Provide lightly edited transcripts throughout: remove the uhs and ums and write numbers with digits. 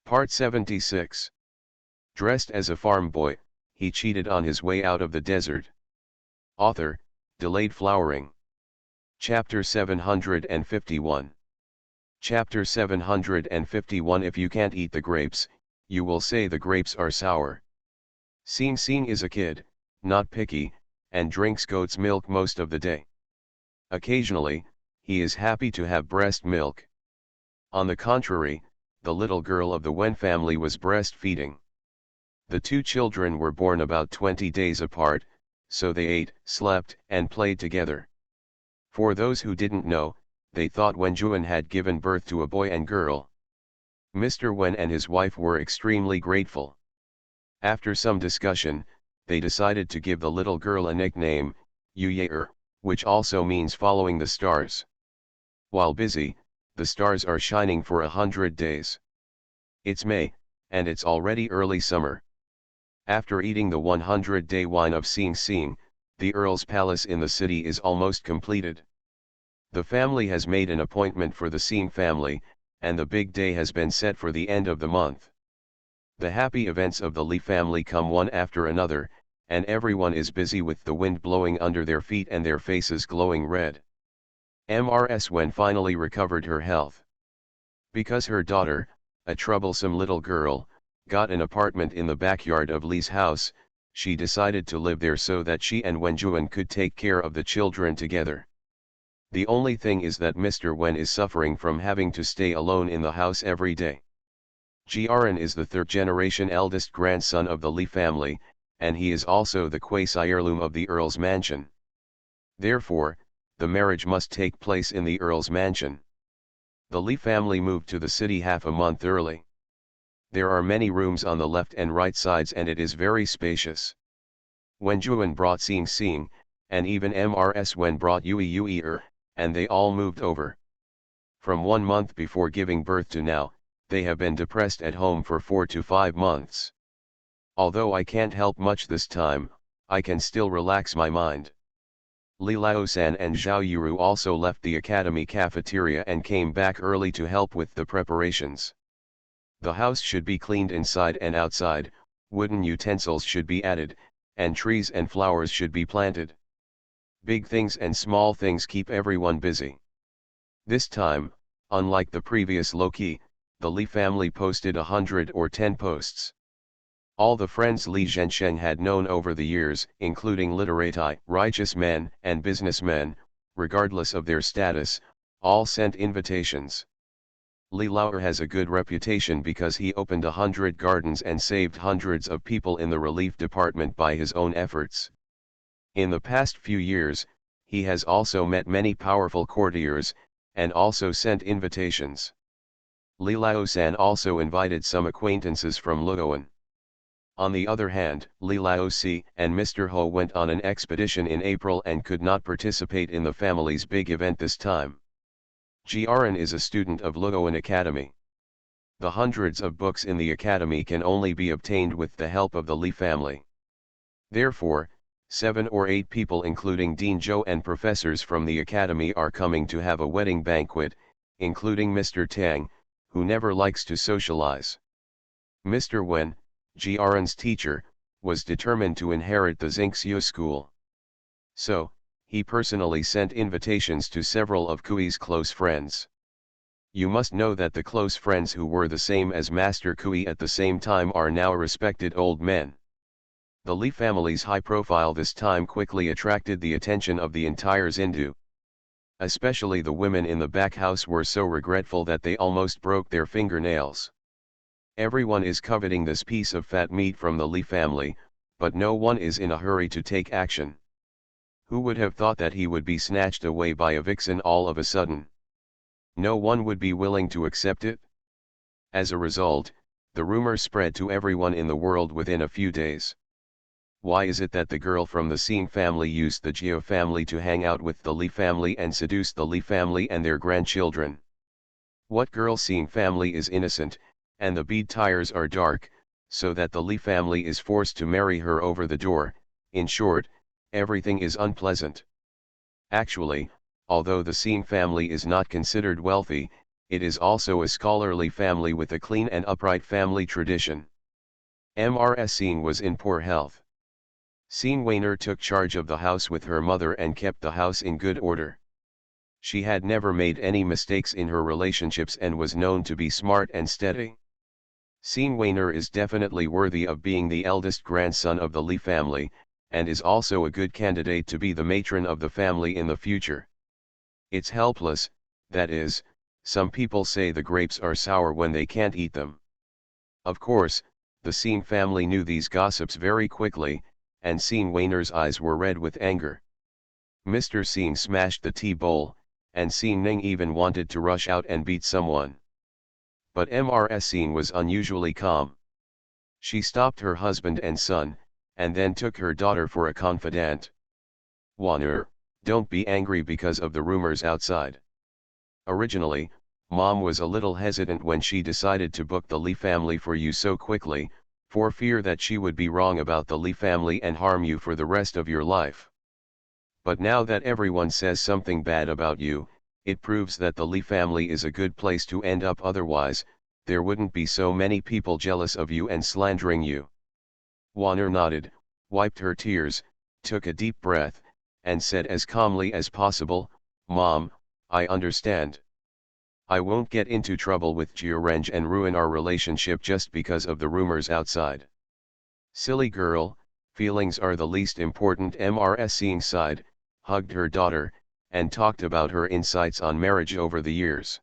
Part 76. Dressed as a farm boy, he cheated on his way out of the desert. Author, Delayed Flowering. Chapter 751. Chapter 751. If you can't eat the grapes, you will say the grapes are sour. Sing Sing is a kid, not picky, and drinks goat's milk most of the day. Occasionally, he is happy to have breast milk. On the contrary, the little girl of the Wen family was breastfeeding. The two children were born about 20 days apart, so they ate, slept, and played together. For those who didn't know, they thought Wen Juan had given birth to a boy and girl. Mr. Wen and his wife were extremely grateful. After some discussion, they decided to give the little girl a nickname, Yu Ye, which also means following the stars. While busy, the stars are shining for 100 days. It's May, and it's already early summer. After eating the 100-day wine of Sing Sing, the Earl's palace in the city is almost completed. The family has made an appointment for the Sing family, and the big day has been set for the end of the month. The happy events of the Li family come one after another, and everyone is busy with the wind blowing under their feet and their faces glowing red. Mrs. Wen finally recovered her health. Because her daughter, a troublesome little girl, got an apartment in the backyard of Li's house, she decided to live there so that she and Wen Juan could take care of the children together. The only thing is that Mr. Wen is suffering from having to stay alone in the house every day. Jiaran is the third-generation eldest grandson of the Li family, and he is also the quasi-heirloom of the Earl's mansion. Therefore, the marriage must take place in the Earl's mansion. The Li family moved to the city half a month early. There are many rooms on the left and right sides and it is very spacious. Wen Juan brought Sing Sing, and even Mrs. Wen brought Yui, and they all moved over. From 1 month before giving birth to now, they have been depressed at home for 4 to 5 months. Although I can't help much this time, I can still relax my mind. Li Laosan and Zhao Yuru also left the academy cafeteria and came back early to help with the preparations. The house should be cleaned inside and outside, wooden utensils should be added, and trees and flowers should be planted. Big things and small things keep everyone busy. This time, unlike the previous Loki, the Li family posted 110 posts. All the friends Li Zhensheng had known over the years, including literati, righteous men, and businessmen, regardless of their status, all sent invitations. Li Lao has a good reputation because he opened 100 gardens and saved hundreds of people in the relief department by his own efforts. In the past few years, he has also met many powerful courtiers, and also sent invitations. Li Laosan also invited some acquaintances from Luoan. On the other hand, Li Laosi and Mr. Ho went on an expedition in April and could not participate in the family's big event this time. Jiaran is a student of Luoan Academy. The hundreds of books in the academy can only be obtained with the help of the Li family. Therefore, 7 or 8 people including Dean Zhou and professors from the academy are coming to have a wedding banquet, including Mr. Tang, who never likes to socialize. Mr. Wen, Jiaran's teacher, was determined to inherit the Xingxiu school. So, he personally sent invitations to several of Kui's close friends. You must know that the close friends who were the same as Master Kui at the same time are now respected old men. The Li family's high profile this time quickly attracted the attention of the entire Xindu. Especially the women in the back house were so regretful that they almost broke their fingernails. Everyone is coveting this piece of fat meat from the Li family, but no one is in a hurry to take action. Who would have thought that he would be snatched away by a vixen all of a sudden? No one would be willing to accept it. As a result, the rumor spread to everyone in the world within a few days. Why is it that the girl from the Sing family used the Jiao family to hang out with the Li family and seduce the Li family and their grandchildren? What girl Sing family is innocent, and the bead tires are dark, so that the Li family is forced to marry her over the door? In short, everything is unpleasant. Actually, although the Sing family is not considered wealthy, it is also a scholarly family with a clean and upright family tradition. Mrs. Singh was in poor health. Singh Wainer took charge of the house with her mother and kept the house in good order. She had never made any mistakes in her relationships and was known to be smart and steady. Singh Wainer is definitely worthy of being the eldest grandson of the Lee family, and is also a good candidate to be the matron of the family in the future. It's helpless, that is, some people say the grapes are sour when they can't eat them. Of course, the Singh family knew these gossips very quickly, and Singh Wainer's eyes were red with anger. Mr. Singh smashed the tea bowl, and Singh Ning even wanted to rush out and beat someone. But Mrs. Singh was unusually calm. She stopped her husband and son, and then took her daughter for a confidant. Wainer, don't be angry because of the rumors outside. Originally, Mom was a little hesitant when she decided to book the Lee family for you so quickly, for fear that she would be wrong about the Lee family and harm you for the rest of your life. But now that everyone says something bad about you, it proves that the Lee family is a good place to end up, otherwise, there wouldn't be so many people jealous of you and slandering you. Wainer nodded, wiped her tears, took a deep breath, and said as calmly as possible, Mom, I understand. I won't get into trouble with Jiareng and ruin our relationship just because of the rumors outside. Silly girl, feelings are the least important. Mrs. Singh sighed, hugged her daughter, and talked about her insights on marriage over the years.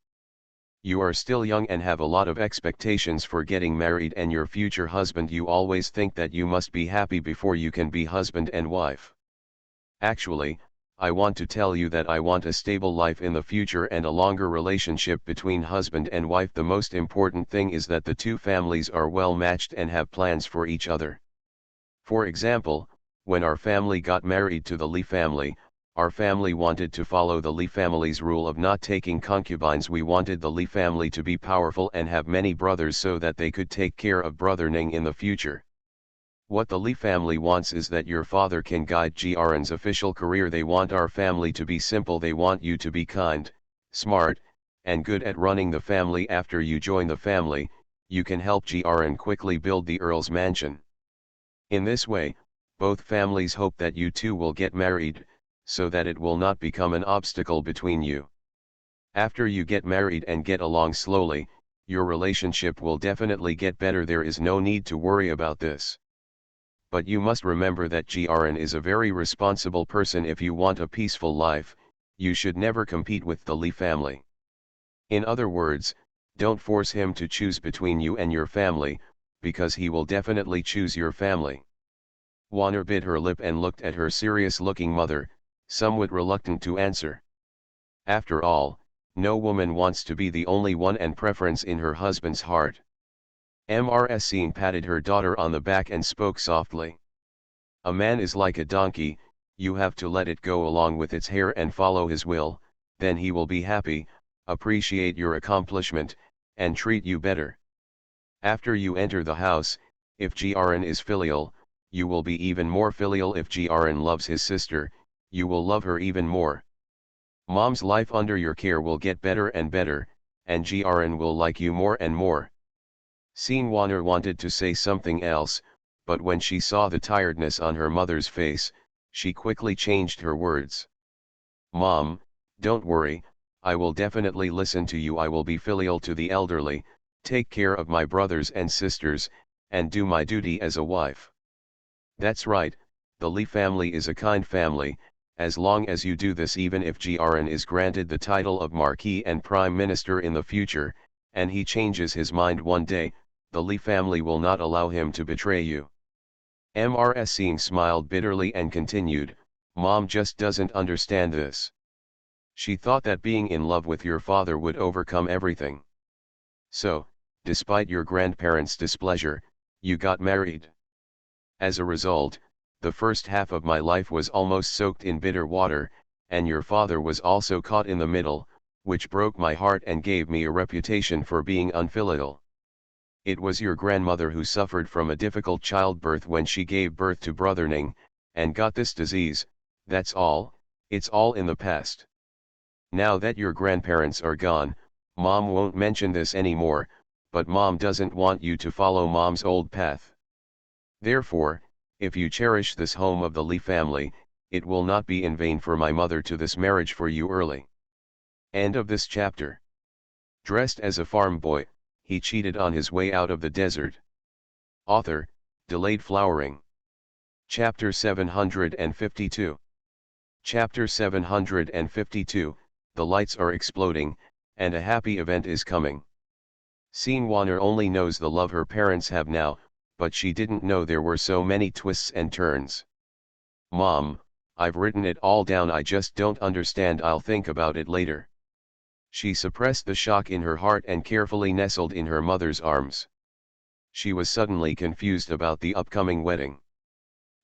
You are still young and have a lot of expectations for getting married and your future husband. You always think that you must be happy before you can be husband and wife. Actually, I want to tell you that I want a stable life in the future and a longer relationship between husband and wife. The most important thing is that the two families are well matched and have plans for each other. For example, when our family got married to the Lee family, our family wanted to follow the Lee family's rule of not taking concubines. We wanted the Lee family to be powerful and have many brothers so that they could take care of brother Ning in the future. What the Lee family wants is that your father can guide Jiaren's official career. They want our family to be simple. They want you to be kind, smart, and good at running the family. After you join the family, you can help Jiaren quickly build the Earl's mansion. In this way, both families hope that you two will get married, so that it will not become an obstacle between you. After you get married and get along slowly, your relationship will definitely get better. There is no need to worry about this. But you must remember that Jiaren is a very responsible person. If you want a peaceful life, you should never compete with the Lee family. In other words, don't force him to choose between you and your family, because he will definitely choose your family. Wainer bit her lip and looked at her serious-looking mother, somewhat reluctant to answer. After all, no woman wants to be the only one and preference in her husband's heart. Mrs. Singh patted her daughter on the back and spoke softly. A man is like a donkey, you have to let it go along with its hair and follow his will, then he will be happy, appreciate your accomplishment, and treat you better. After you enter the house, if Jiaren is filial, you will be even more filial. If Jiaren loves his sister, you will love her even more. Mom's life under your care will get better and better, and Jiaren will like you more and more. Singh Wainer wanted to say something else, but when she saw the tiredness on her mother's face, she quickly changed her words. Mom, don't worry, I will definitely listen to you. I will be filial to the elderly, take care of my brothers and sisters, and do my duty as a wife. That's right, the Lee family is a kind family. As long as you do this, even if Jiaren is granted the title of Marquis and Prime Minister in the future, and he changes his mind one day, the Lee family will not allow him to betray you. Mrs. Singh smiled bitterly and continued, Mom just doesn't understand this. She thought that being in love with your father would overcome everything. So, despite your grandparents' displeasure, you got married. As a result, the first half of my life was almost soaked in bitter water, and your father was also caught in the middle, which broke my heart and gave me a reputation for being unfilial. It was your grandmother who suffered from a difficult childbirth when she gave birth to brother Ning, and got this disease. That's all, it's all in the past. Now that your grandparents are gone, Mom won't mention this anymore, but Mom doesn't want you to follow Mom's old path. Therefore, if you cherish this home of the Lee family, it will not be in vain for my mother to this marriage for you early. End of this chapter. Dressed as a farm boy, he cheated on his way out of the desert. Author, Delayed Flowering. Chapter 752. Chapter 752, The lights are exploding, and a happy event is coming. Sean Warner only knows the love her parents have now, but she didn't know there were so many twists and turns. Mom, I've written it all down, I just don't understand, I'll think about it later. She suppressed the shock in her heart and carefully nestled in her mother's arms. She was suddenly confused about the upcoming wedding.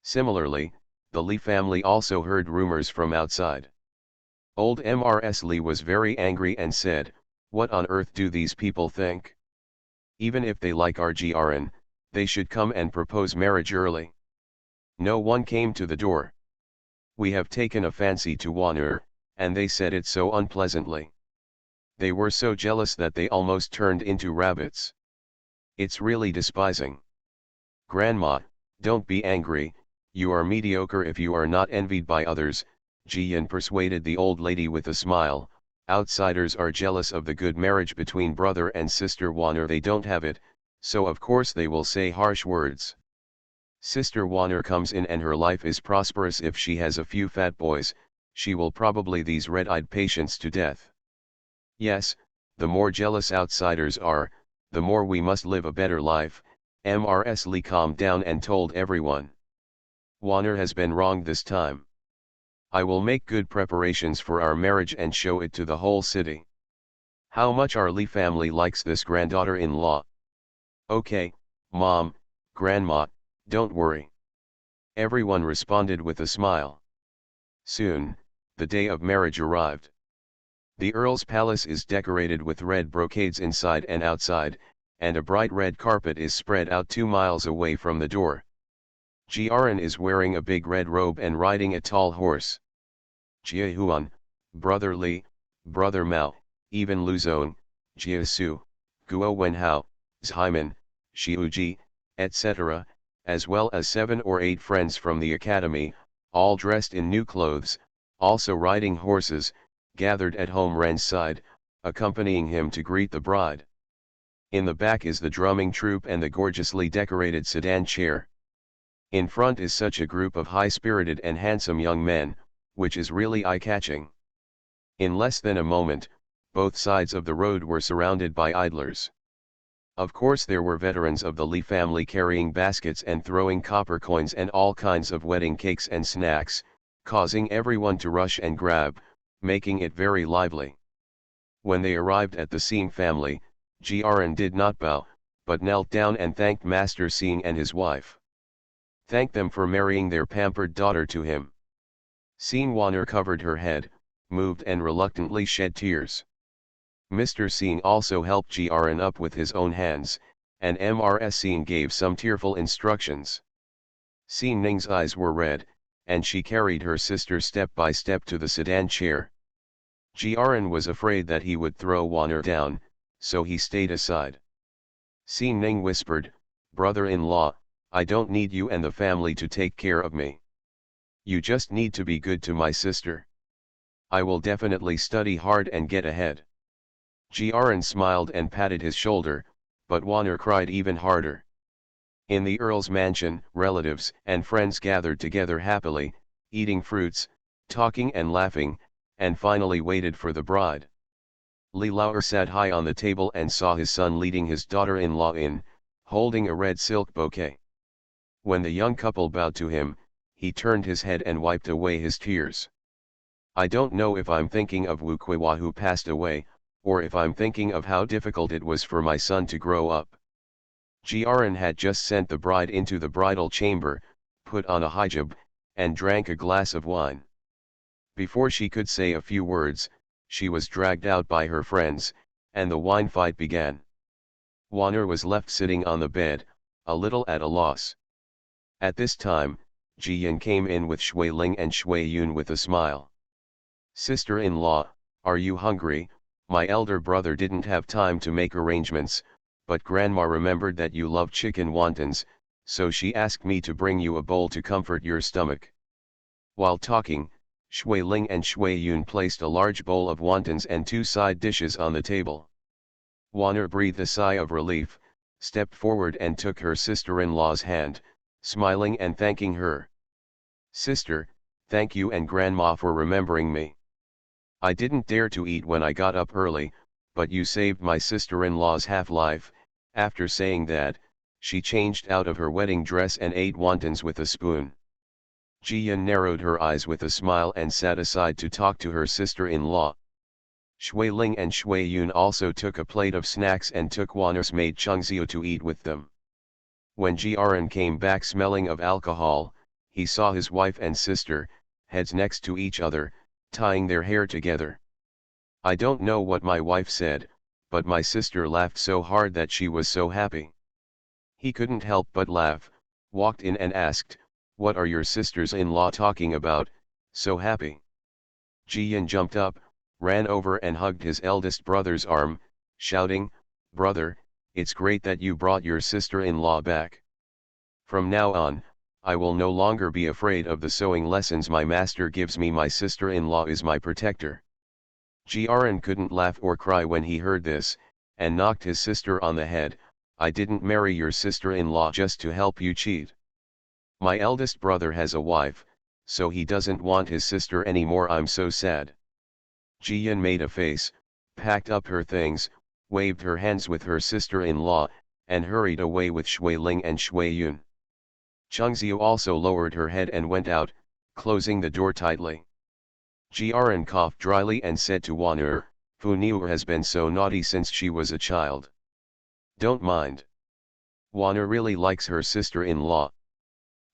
Similarly, the Lee family also heard rumors from outside. Old Mrs. Lee was very angry and said, "What on earth do these people think? Even if they like our GRN, they should come and propose marriage early." No one came to the door. "We have taken a fancy to Warner," and they said it so unpleasantly. They were so jealous that they almost turned into rabbits. It's really despising. "Grandma, don't be angry, you are mediocre if you are not envied by others," Jian persuaded the old lady with a smile. "Outsiders are jealous of the good marriage between brother and sister Warner. They don't have it, so of course they will say harsh words. Sister Warner comes in and her life is prosperous. If she has a few fat boys, she will probably these red-eyed patients to death. Yes, the more jealous outsiders are, the more we must live a better life." Mrs. Lee calmed down and told everyone. "Warner has been wrong this time. I will make good preparations for our marriage and show it to the whole city. How much our Lee family likes this granddaughter-in-law." "Okay, Mom, Grandma, don't worry." Everyone responded with a smile. Soon, the day of marriage arrived. The Earl's palace is decorated with red brocades inside and outside, and a bright red carpet is spread out 2 miles away from the door. Jiaran is wearing a big red robe and riding a tall horse. Jia Huan, Brother Li, Brother Mao, even Luzon, Jia Su, Guo Wenhao, Zhaiman, Xiuji, etc., as well as 7 or 8 friends from the academy, all dressed in new clothes, also riding horses, gathered at home Ren's side, accompanying him to greet the bride. In the back is the drumming troupe and the gorgeously decorated sedan chair. In front is such a group of high-spirited and handsome young men, which is really eye-catching. In less than a moment, both sides of the road were surrounded by idlers. Of course there were veterans of the Lee family carrying baskets and throwing copper coins and all kinds of wedding cakes and snacks, causing everyone to rush and grab, making it very lively. When they arrived at the Singh family, Jiaran did not bow, but knelt down and thanked Master Singh and his wife. Thanked them for marrying their pampered daughter to him. Singh Warner covered her head, moved and reluctantly shed tears. Mr. Singh also helped Jiaran up with his own hands, and Mrs. Singh gave some tearful instructions. Singh Ning's eyes were red, and she carried her sister step by step to the sedan chair. Jiaran was afraid that he would throw Warner down, so he stayed aside. Singh Ning whispered, "Brother-in-law, I don't need you and the family to take care of me. You just need to be good to my sister. I will definitely study hard and get ahead." Jiaran smiled and patted his shoulder, but Warner cried even harder. In the Earl's mansion, relatives and friends gathered together happily, eating fruits, talking and laughing, and finally waited for the bride. Li Lauer sat high on the table and saw his son leading his daughter-in-law in, holding a red silk bouquet. When the young couple bowed to him, he turned his head and wiped away his tears. "I don't know if I'm thinking of Wu Kuiwa who passed away, or if I'm thinking of how difficult it was for my son to grow up." Jiaran had just sent the bride into the bridal chamber, put on a hijab, and drank a glass of wine. Before she could say a few words, she was dragged out by her friends, and the wine fight began. Warner was left sitting on the bed, a little at a loss. At this time, Jiyan came in with Shui Ling and Shui Yun with a smile. "Sister-in-law, are you hungry?" My elder brother didn't have time to make arrangements, but grandma remembered that you love chicken wontons, so she asked me to bring you a bowl to comfort your stomach. While talking, Shui Ling and Shui Yun placed a large bowl of wontons and 2 side dishes on the table. Wanner breathed a sigh of relief, stepped forward and took her sister-in-law's hand, smiling and thanking her. "Sister, thank you and grandma for remembering me. I didn't dare to eat when I got up early, but you saved my sister-in-law's half-life." After saying that, she changed out of her wedding dress and ate wontons with a spoon. Jiyan narrowed her eyes with a smile and sat aside to talk to her sister-in-law. Shui Ling and Shui Yun also took a plate of snacks and took Wanner's maid Chengxiu to eat with them. When Jiaran came back smelling of alcohol, he saw his wife and sister, heads next to each other, tying their hair together. I don't know what my wife said, but my sister laughed so hard that she was so happy. He couldn't help but laugh, walked in and asked, "What are your sisters-in-law talking about, so happy?" Jiyan jumped up, ran over and hugged his eldest brother's arm, shouting, "Brother, it's great that you brought your sister-in-law back. From now on, I will no longer be afraid of the sewing lessons my master gives me. My sister-in-law is my protector." Jiaran couldn't laugh or cry when he heard this, and knocked his sister on the head. "I didn't marry your sister-in-law just to help you cheat. My eldest brother has a wife, so he doesn't want his sister anymore. I'm so sad." Jiyan made a face, packed up her things, waved her hands with her sister-in-law, and hurried away with Shui Ling and Shui Yun. Chengxiu also lowered her head and went out, closing the door tightly. Jiaran coughed dryly and said to Wan'er, "Fu Niu has been so naughty since she was a child. Don't mind. Wan'er really likes her sister-in-law.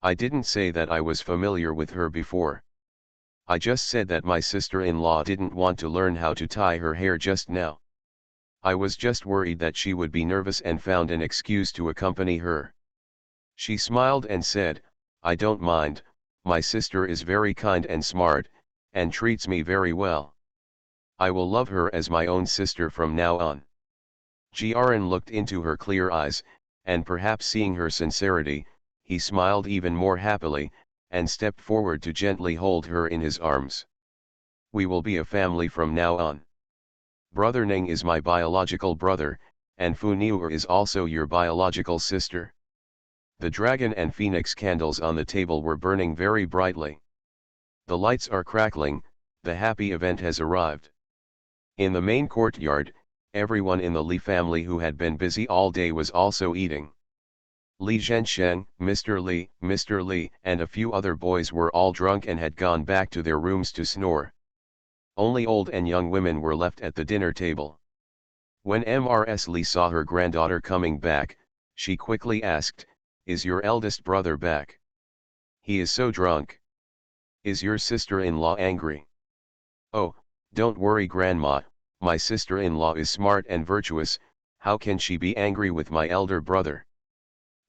I didn't say that I was familiar with her before. I just said that my sister-in-law didn't want to learn how to tie her hair just now. I was just worried that she would be nervous and found an excuse to accompany her." She smiled and said, "I don't mind, my sister is very kind and smart, and treats me very well. I will love her as my own sister from now on." Jiaran looked into her clear eyes, and perhaps seeing her sincerity, he smiled even more happily, and stepped forward to gently hold her in his arms. "We will be a family from now on. Brother Ning is my biological brother, and Fu Niu is also your biological sister." The dragon and phoenix candles on the table were burning very brightly. The lights are crackling, the happy event has arrived. In the main courtyard, everyone in the Li family who had been busy all day was also eating. Li Zhensheng, Mr. Li, and a few other boys were all drunk and had gone back to their rooms to snore. Only old and young women were left at the dinner table. When Mrs. Li saw her granddaughter coming back, she quickly asked, "Is your eldest brother back? He is so drunk. Is your sister-in-law angry?" "Oh, don't worry grandma, my sister-in-law is smart and virtuous, how can she be angry with my elder brother?"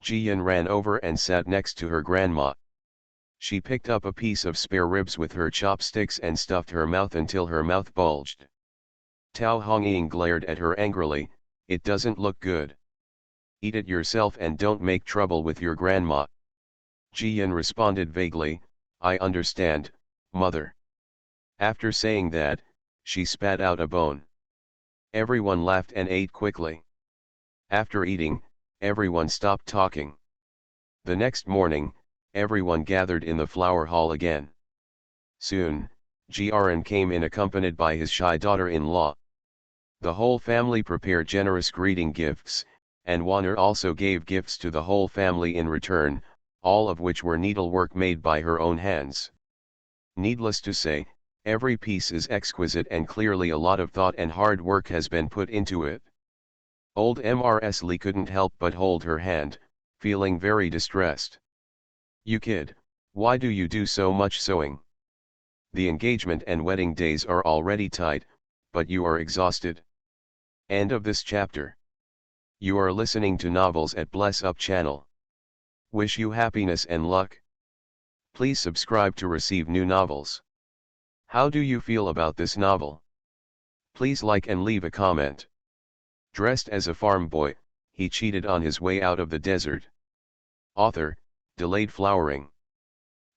Jiyan ran over and sat next to her grandma. She picked up a piece of spare ribs with her chopsticks and stuffed her mouth until her mouth bulged. Tao Hongying glared at her angrily, "It doesn't look good. Eat it yourself and don't make trouble with your grandma." Jiyan responded vaguely, "I understand, mother." After saying that, she spat out a bone. Everyone laughed and ate quickly. After eating, everyone stopped talking. The next morning, everyone gathered in the flower hall again. Soon, Jiaran came in accompanied by his shy daughter-in-law. The whole family prepared generous greeting gifts, and Wanner also gave gifts to the whole family in return, all of which were needlework made by her own hands. Needless to say, every piece is exquisite and clearly a lot of thought and hard work has been put into it. Old Mrs. Li couldn't help but hold her hand, feeling very distressed. "You kid, why do you do so much sewing? The engagement and wedding days are already tight, but you are exhausted." End of this chapter. You are listening to Novels at Bless Up channel. Wish you happiness and luck. Please subscribe to receive new novels. How do you feel about this novel? Please like and leave a comment. Dressed as a farm boy, he cheated on his way out of the desert. Author, Delayed Flowering.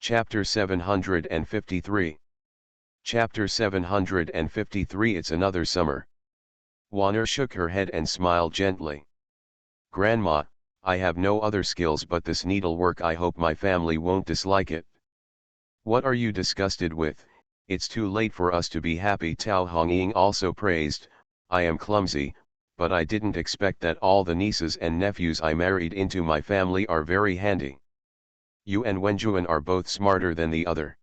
Chapter 753. Chapter 753. It's another summer. Warner shook her head and smiled gently. Grandma, I have no other skills but this needlework. I hope my family won't dislike it. What are you disgusted with? It's too late for us to be happy. Tao Hongying also praised. I am clumsy, but I didn't expect that all the nieces and nephews I married into my family are very handy. You and Wenjuan are both smarter than the other.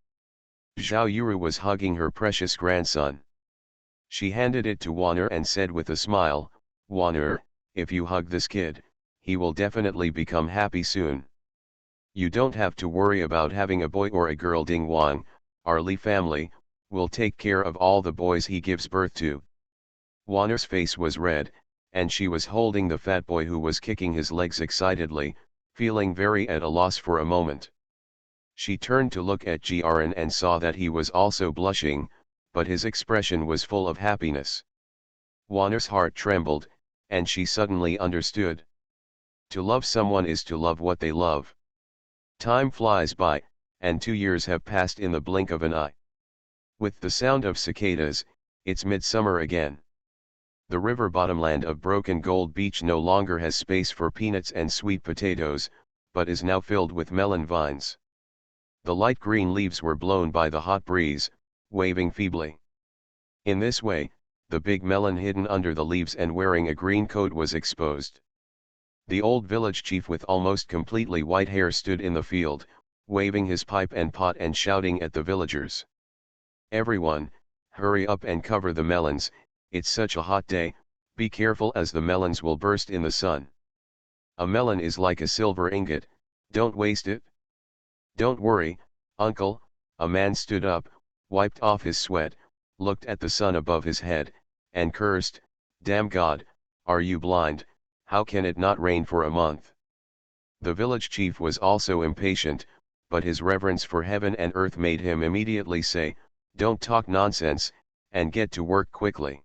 Zhao Yuru was hugging her precious grandson. She handed it to Warner and said with a smile, Warner, if you hug this kid, he will definitely become happy soon. You don't have to worry about having a boy or a girl. Ding Wang, our Li family, will take care of all the boys he gives birth to. Warner's face was red, and she was holding the fat boy who was kicking his legs excitedly, feeling very at a loss for a moment. She turned to look at Jiren and saw that he was also blushing, but his expression was full of happiness. Warner's heart trembled, and she suddenly understood. To love someone is to love what they love. Time flies by, and 2 years have passed in the blink of an eye. With the sound of cicadas, it's midsummer again. The river bottomland of Broken Gold Beach no longer has space for peanuts and sweet potatoes, but is now filled with melon vines. The light green leaves were blown by the hot breeze, waving feebly. In this way, the big melon hidden under the leaves and wearing a green coat was exposed. The old village chief with almost completely white hair stood in the field, waving his pipe and pot and shouting at the villagers. Everyone, hurry up and cover the melons, it's such a hot day, be careful as the melons will burst in the sun. A melon is like a silver ingot, don't waste it. Don't worry, uncle, a man stood up, wiped off his sweat, looked at the sun above his head, and cursed, damn God, are you blind? How can it not rain for a month? The village chief was also impatient, but his reverence for heaven and earth made him immediately say, don't talk nonsense, and get to work quickly.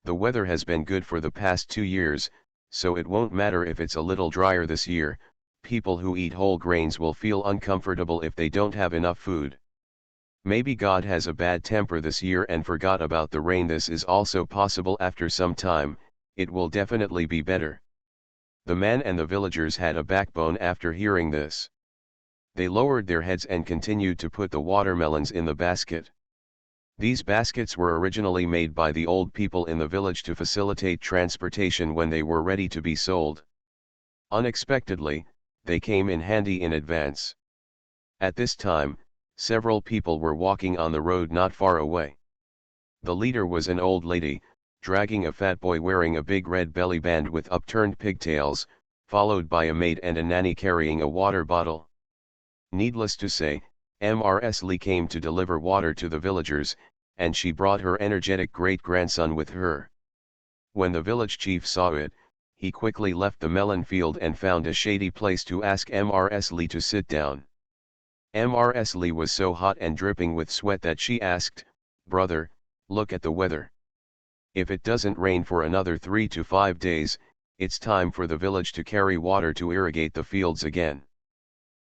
The weather has been good for the past 2 years, so it won't matter if it's a little drier this year. People who eat whole grains will feel uncomfortable if they don't have enough food. Maybe God has a bad temper this year and forgot about the rain. This is also possible. After some time, it will definitely be better. The man and the villagers had a backbone after hearing this. They lowered their heads and continued to put the watermelons in the basket. These baskets were originally made by the old people in the village to facilitate transportation when they were ready to be sold. Unexpectedly, they came in handy in advance. At this time, several people were walking on the road not far away. The leader was an old lady, dragging a fat boy wearing a big red belly band with upturned pigtails, followed by a maid and a nanny carrying a water bottle. Needless to say, Mrs. Lee came to deliver water to the villagers, and she brought her energetic great-grandson with her. When the village chief saw it, he quickly left the melon field and found a shady place to ask Mrs. Lee to sit down. Mrs. Lee was so hot and dripping with sweat that she asked, "Brother, look at the weather. If it doesn't rain for another 3 to 5 days, it's time for the village to carry water to irrigate the fields again."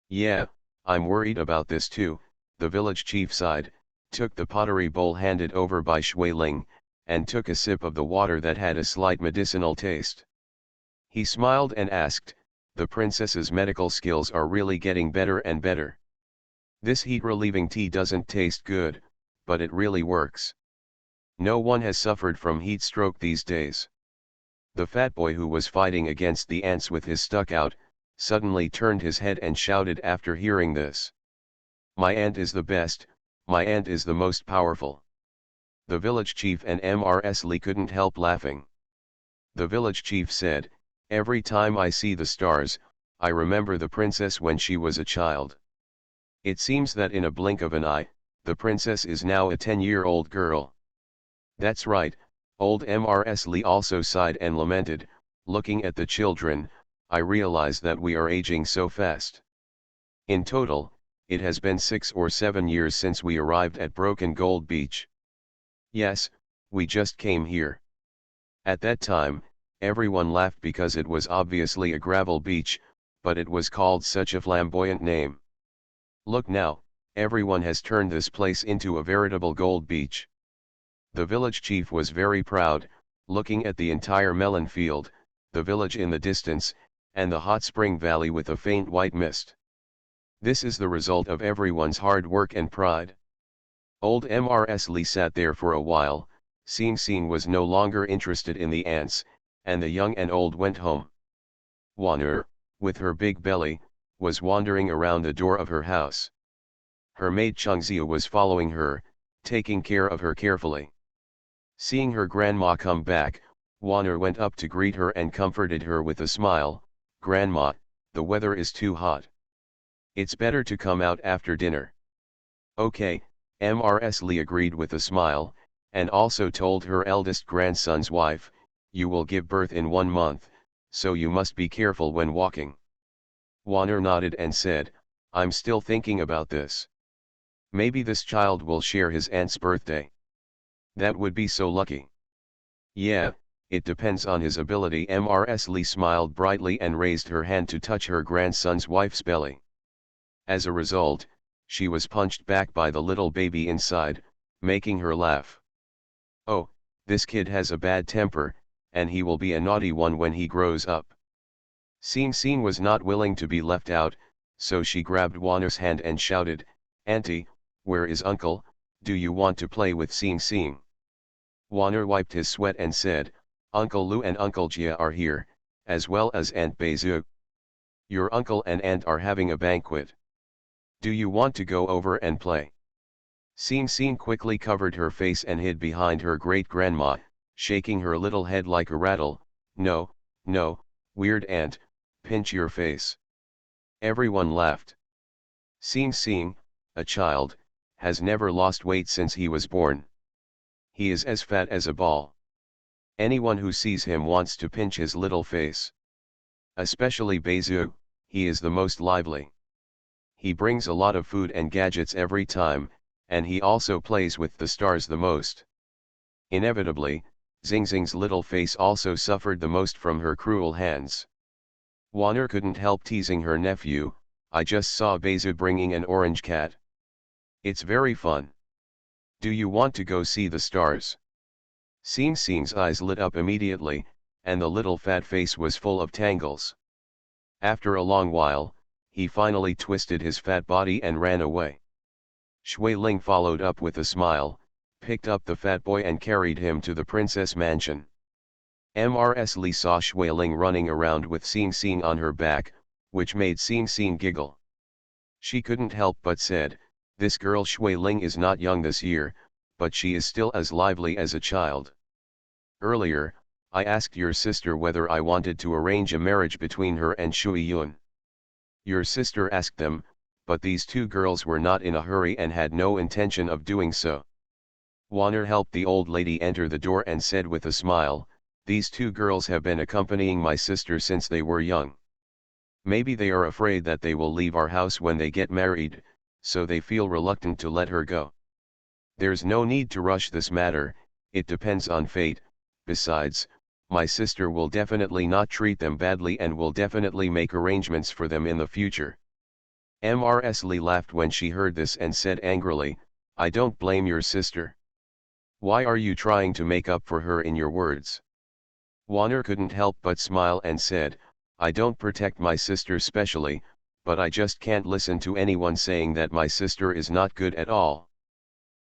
"Yeah, I'm worried about this too," the village chief sighed, took the pottery bowl handed over by Shui Ling, and took a sip of the water that had a slight medicinal taste. He smiled and asked, "The princess's medical skills are really getting better and better. This heat-relieving tea doesn't taste good, but it really works. No one has suffered from heat stroke these days." The fat boy who was fighting against the ants with his stuck out, suddenly turned his head and shouted after hearing this. "My ant is the best, my ant is the most powerful." The village chief and Mrs. Lee couldn't help laughing. The village chief said, "Every time I see the stars, I remember the princess when she was a child. It seems that in a blink of an eye, the princess is now a 10-year-old girl." "That's right," old Mrs. Lee also sighed and lamented, "looking at the children, I realize that we are aging so fast. In total, it has been 6 or 7 years since we arrived at Broken Gold Beach." "Yes, We just came here. At that time, everyone laughed because it was obviously a gravel beach, but it was called such a flamboyant name. Look now, everyone has turned this place into a veritable gold beach. The village chief was very proud, looking at the entire melon field, the village in the distance, and the hot spring valley with a faint white mist. This is the result of everyone's hard work and pride. Old Mrs. Lee sat there for a while. Sing Sing was no longer interested in the ants, and the young and old went home. Wanner, with her big belly, was wandering around the door of her house. Her maid Chungzia was following her, taking care of her carefully. Seeing her grandma come back, Wanner went up to greet her and comforted her with a smile. "Grandma, the weather is too hot. It's better to come out after dinner." "Okay," Mrs. Lee agreed with a smile, and also told her eldest grandson's wife, "You will give birth in 1 month, so you must be careful when walking." Wanner nodded and said, "I'm still thinking about this. Maybe this child will share his aunt's birthday. That would be so lucky." "Yeah, it depends on his ability." Mrs. Lee smiled brightly and raised her hand to touch her grandson's wife's belly. As a result, she was punched back by the little baby inside, making her laugh. "Oh, this kid has a bad temper, and he will be a naughty one when he grows up." Sing Sing was not willing to be left out, so she grabbed Wanner's hand and shouted, "Auntie, where is Uncle? Do you want to play with Sing Sing?" Wanner wiped his sweat and said, "Uncle Lu and Uncle Jia are here, as well as Aunt Beizu. Your uncle and aunt are having a banquet. Do you want to go over and play?" Sing Sing quickly covered her face and hid behind her great-grandma, shaking her little head like a rattle. "No, no, weird aunt, pinch your face." Everyone laughed. Sing Sing, a child, has never lost weight since he was born. He is as fat as a ball. Anyone who sees him wants to pinch his little face. Especially Beizu, he is the most lively. He brings a lot of food and gadgets every time, and he also plays with the stars the most. Inevitably, Zingzing's little face also suffered the most from her cruel hands. Wanner couldn't help teasing her nephew, "I just saw Beizu bringing an orange cat. It's very fun. Do you want to go see the stars?" Sing Sing's eyes lit up immediately, and the little fat face was full of tangles. After a long while, he finally twisted his fat body and ran away. Shui Ling followed up with a smile, picked up the fat boy and carried him to the princess mansion. Mrs. Lee saw Shui Ling running around with Sing Sing on her back, which made Sing Sing giggle. She couldn't help but said, "This girl Shui Ling is not young this year, but she is still as lively as a child. Earlier, I asked your sister whether I wanted to arrange a marriage between her and Shui Yun. Your sister asked them, but these two girls were not in a hurry and had no intention of doing so." Wanner helped the old lady enter the door and said with a smile, "These two girls have been accompanying my sister since they were young. Maybe they are afraid that they will leave our house when they get married, so they feel reluctant to let her go. There's no need to rush this matter, it depends on fate. Besides, my sister will definitely not treat them badly and will definitely make arrangements for them in the future." Mrs. Lee laughed when she heard this and said angrily, "I don't blame your sister. Why are you trying to make up for her in your words?" Wanner couldn't help but smile and said, "I don't protect my sister specially, but I just can't listen to anyone saying that my sister is not good at all.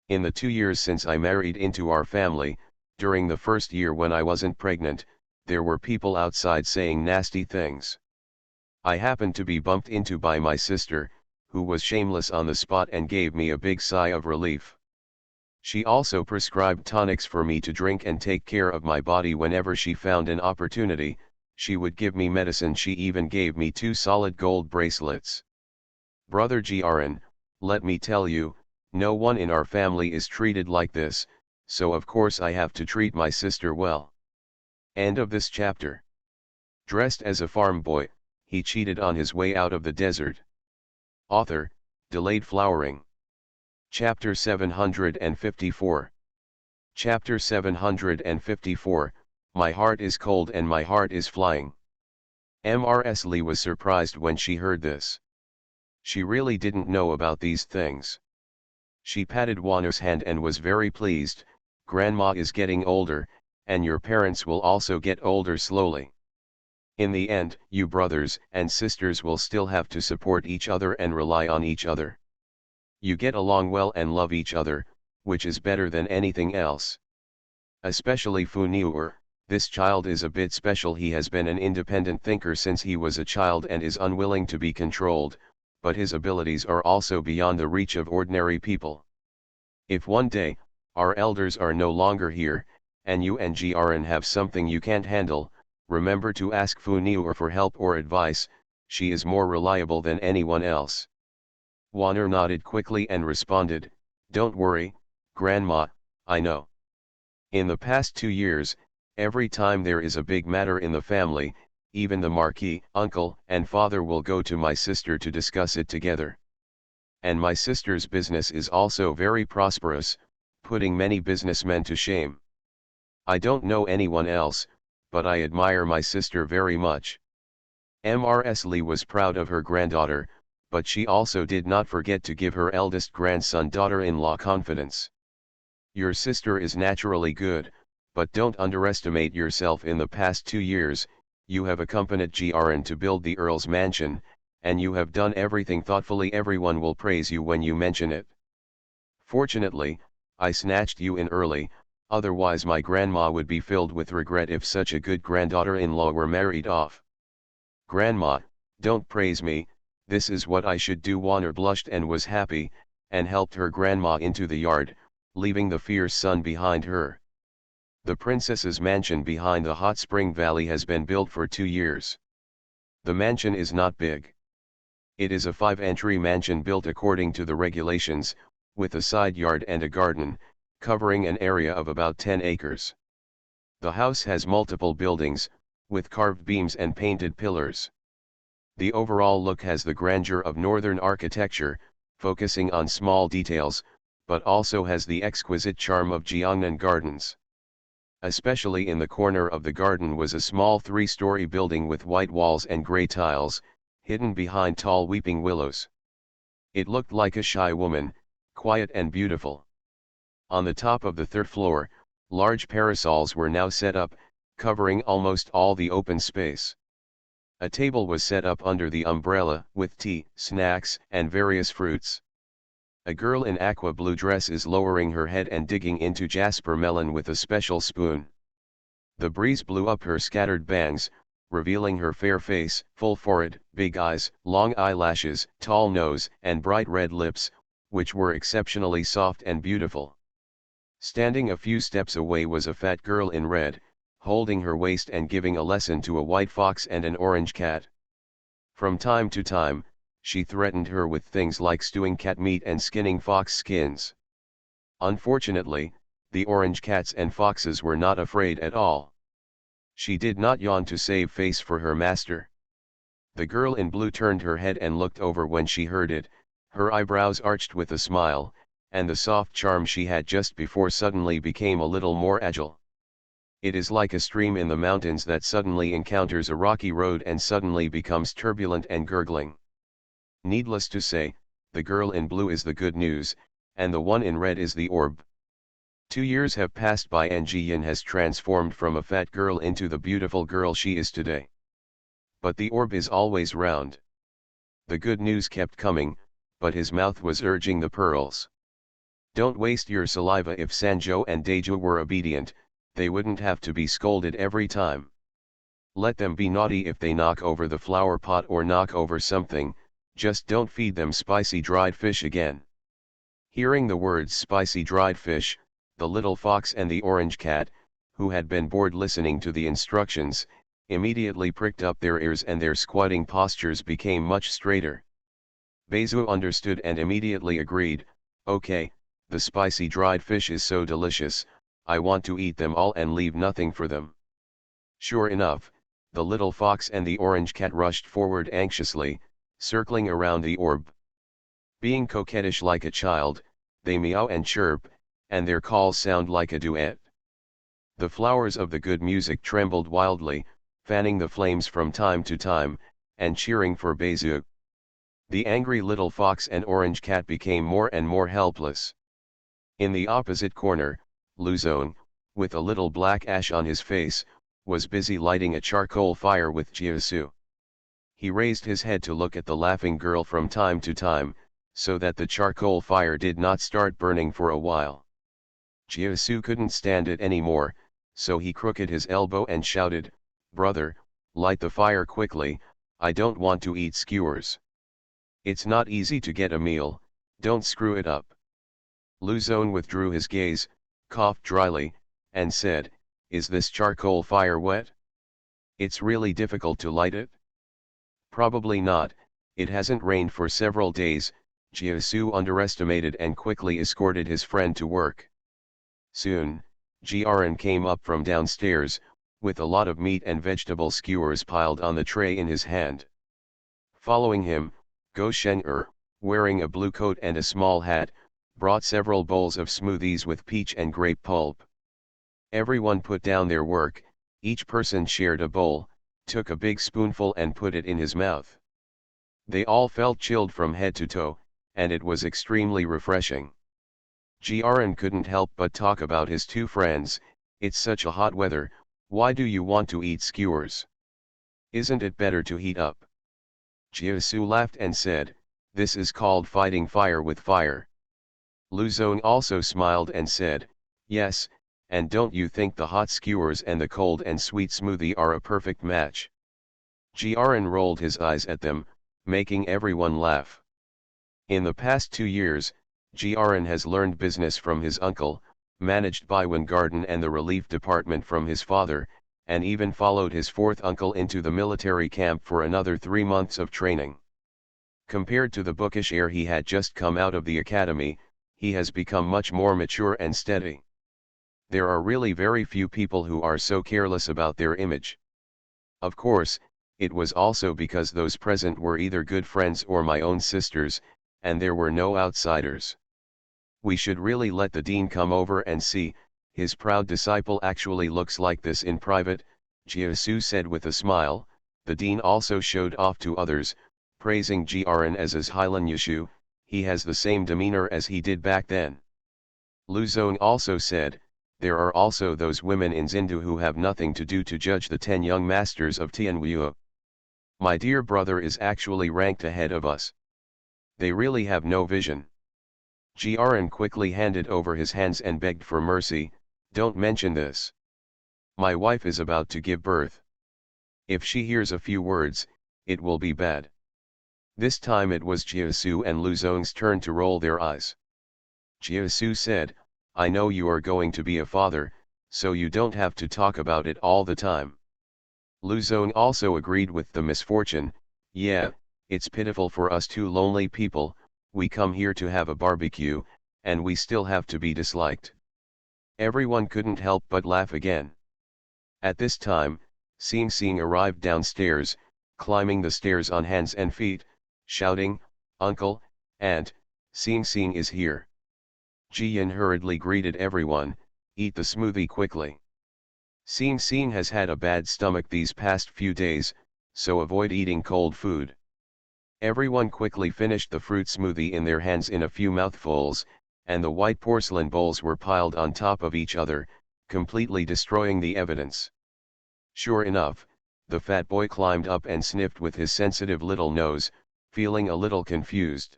In the 2 years since I married into our family, during the first year when I wasn't pregnant, there were people outside saying nasty things. I happened to be bumped into by my sister, who was shameless on the spot and gave me a big sigh of relief. She also prescribed tonics for me to drink and take care of my body whenever she found an opportunity. She would give me medicine. She even gave me 2 solid gold bracelets. Brother Jiaran, let me tell you, no one in our family is treated like this, so of course I have to treat my sister well." End of this chapter. Dressed as a farm boy, he cheated on his way out of the desert. Author, Delayed Flowering. Chapter 754. Chapter 754, My heart is cold and my heart is flying. Mrs. Lee was surprised when she heard this. She really didn't know about these things. She patted Juana's hand and was very pleased. Grandma is getting older, and your parents will also get older slowly. In the end, you brothers and sisters will still have to support each other and rely on each other. You get along well and love each other, which is better than anything else. Especially Fu Niuer, this child is a bit special. He has been an independent thinker since he was a child and is unwilling to be controlled, but his abilities are also beyond the reach of ordinary people. If one day, our elders are no longer here, and you and Grn have something you can't handle, remember to ask Fu Niuer for help or advice. She is more reliable than anyone else. Juana nodded quickly and responded, Don't worry, Grandma, I know. In the past 2 years, every time there is a big matter in the family, even the Marquis, uncle and father will go to my sister to discuss it together. And my sister's business is also very prosperous, putting many businessmen to shame. I don't know anyone else, but I admire my sister very much. Mrs. Lee was proud of her granddaughter, but she also did not forget to give her eldest grandson daughter-in-law confidence. Your sister is naturally good, but don't underestimate yourself. In the past 2 years, you have accompanied Grn to build the Earl's mansion, and you have done everything thoughtfully. Everyone will praise you when you mention it. Fortunately, I snatched you in early, otherwise my grandma would be filled with regret if such a good granddaughter-in-law were married off. Grandma, don't praise me, this is what I should do. Juana blushed and was happy, and helped her grandma into the yard, leaving the fierce sun behind her. The princess's mansion behind the hot spring valley has been built for 2 years. The mansion is not big. It is a 5-entry mansion built according to the regulations, with a side yard and a garden, covering an area of about 10 acres. The house has multiple buildings, with carved beams and painted pillars. The overall look has the grandeur of northern architecture, focusing on small details, but also has the exquisite charm of Jiangnan gardens. Especially in the corner of the garden was a small 3-story building with white walls and gray tiles, hidden behind tall weeping willows. It looked like a shy woman, quiet and beautiful. On the top of the 3rd floor, large parasols were now set up, covering almost all the open space. A table was set up under the umbrella, with tea, snacks, and various fruits. A girl in aqua blue dress is lowering her head and digging into jasper melon with a special spoon. The breeze blew up her scattered bangs, revealing her fair face, full forehead, big eyes, long eyelashes, tall nose, and bright red lips, which were exceptionally soft and beautiful. Standing a few steps away was a fat girl in red, holding her waist and giving a lesson to a white fox and an orange cat. From time to time, she threatened her with things like stewing cat meat and skinning fox skins. Unfortunately, the orange cats and foxes were not afraid at all. She did not yawn to save face for her master. The girl in blue turned her head and looked over when she heard it, her eyebrows arched with a smile, and the soft charm she had just before suddenly became a little more agile. It is like a stream in the mountains that suddenly encounters a rocky road and suddenly becomes turbulent and gurgling. Needless to say, the girl in blue is the good news, and the one in red is the orb. 2 years have passed by and Jiyan has transformed from a fat girl into the beautiful girl she is today. But the orb is always round. The good news kept coming, but his mouth was urging the pearls. Don't waste your saliva. If Sanjo and Deju were obedient, they wouldn't have to be scolded every time. Let them be naughty if they knock over the flower pot or knock over something, just don't feed them spicy dried fish again. Hearing the words spicy dried fish, the little fox and the orange cat, who had been bored listening to the instructions, immediately pricked up their ears and their squatting postures became much straighter. Bezu understood and immediately agreed, okay, the spicy dried fish is so delicious, I want to eat them all and leave nothing for them. Sure enough, the little fox and the orange cat rushed forward anxiously, circling around the orb. Being coquettish like a child, they meow and chirp, and their calls sound like a duet. The flowers of the good music trembled wildly, fanning the flames from time to time, and cheering for Bezu. The angry little fox and orange cat became more and more helpless. In the opposite corner, Luzon, with a little black ash on his face, was busy lighting a charcoal fire with Jiasu. He raised his head to look at the laughing girl from time to time, so that the charcoal fire did not start burning for a while. Jiasu couldn't stand it anymore, so he crooked his elbow and shouted, "Brother, light the fire quickly, I don't want to eat skewers. It's not easy to get a meal, don't screw it up." Luzon withdrew his gaze, coughed dryly, and said, "Is this charcoal fire wet? It's really difficult to light it?" "Probably not, it hasn't rained for several days," Jiasu underestimated and quickly escorted his friend to work. Soon, Grn came up from downstairs, with a lot of meat and vegetable skewers piled on the tray in his hand. Following him, Go Shenger, wearing a blue coat and a small hat, brought several bowls of smoothies with peach and grape pulp. Everyone put down their work, each person shared a bowl, took a big spoonful and put it in his mouth. They all felt chilled from head to toe, and it was extremely refreshing. Grn couldn't help but talk about his two friends. "It's such a hot weather, why do you want to eat skewers? Isn't it better to heat up?" Jiasu laughed and said, "This is called fighting fire with fire." Luzon also smiled and said, "Yes, and don't you think the hot skewers and the cold and sweet smoothie are a perfect match?" Grn rolled his eyes at them, making everyone laugh. In the past 2 years, Grn has learned business from his uncle, managed Baiwan Garden and the relief department from his father, and even followed his fourth uncle into the military camp for another 3 months of training. Compared to the bookish air he had just come out of the academy, he has become much more mature and steady. There are really very few people who are so careless about their image. Of course, it was also because those present were either good friends or my own sisters, and there were no outsiders. "We should really let the dean come over and see, his proud disciple actually looks like this in private," Jiasu said with a smile. The dean also showed off to others, praising Grn as his Highland Yushu, "He has the same demeanor as he did back then." Luzon also said, "There are also those women in Zindu who have nothing to do to judge the 10 young masters of Tianwu. My dear brother is actually ranked ahead of us. They really have no vision." Grn quickly handed over his hands and begged for mercy, "Don't mention this. My wife is about to give birth. If she hears a few words, it will be bad." This time it was Jiasu and Luzon's turn to roll their eyes. Jiasu said, "I know you are going to be a father, so you don't have to talk about it all the time." Luzon also agreed with the misfortune, "Yeah, it's pitiful for us two lonely people, we come here to have a barbecue, and we still have to be disliked." Everyone couldn't help but laugh again. At this time, Sing Sing arrived downstairs, climbing the stairs on hands and feet, shouting, "Uncle, Aunt, Sing Sing is here." Jian hurriedly greeted everyone, "Eat the smoothie quickly. Sing Sing has had a bad stomach these past few days, so avoid eating cold food." Everyone quickly finished the fruit smoothie in their hands in a few mouthfuls, and the white porcelain bowls were piled on top of each other, completely destroying the evidence. Sure enough, the fat boy climbed up and sniffed with his sensitive little nose, feeling a little confused.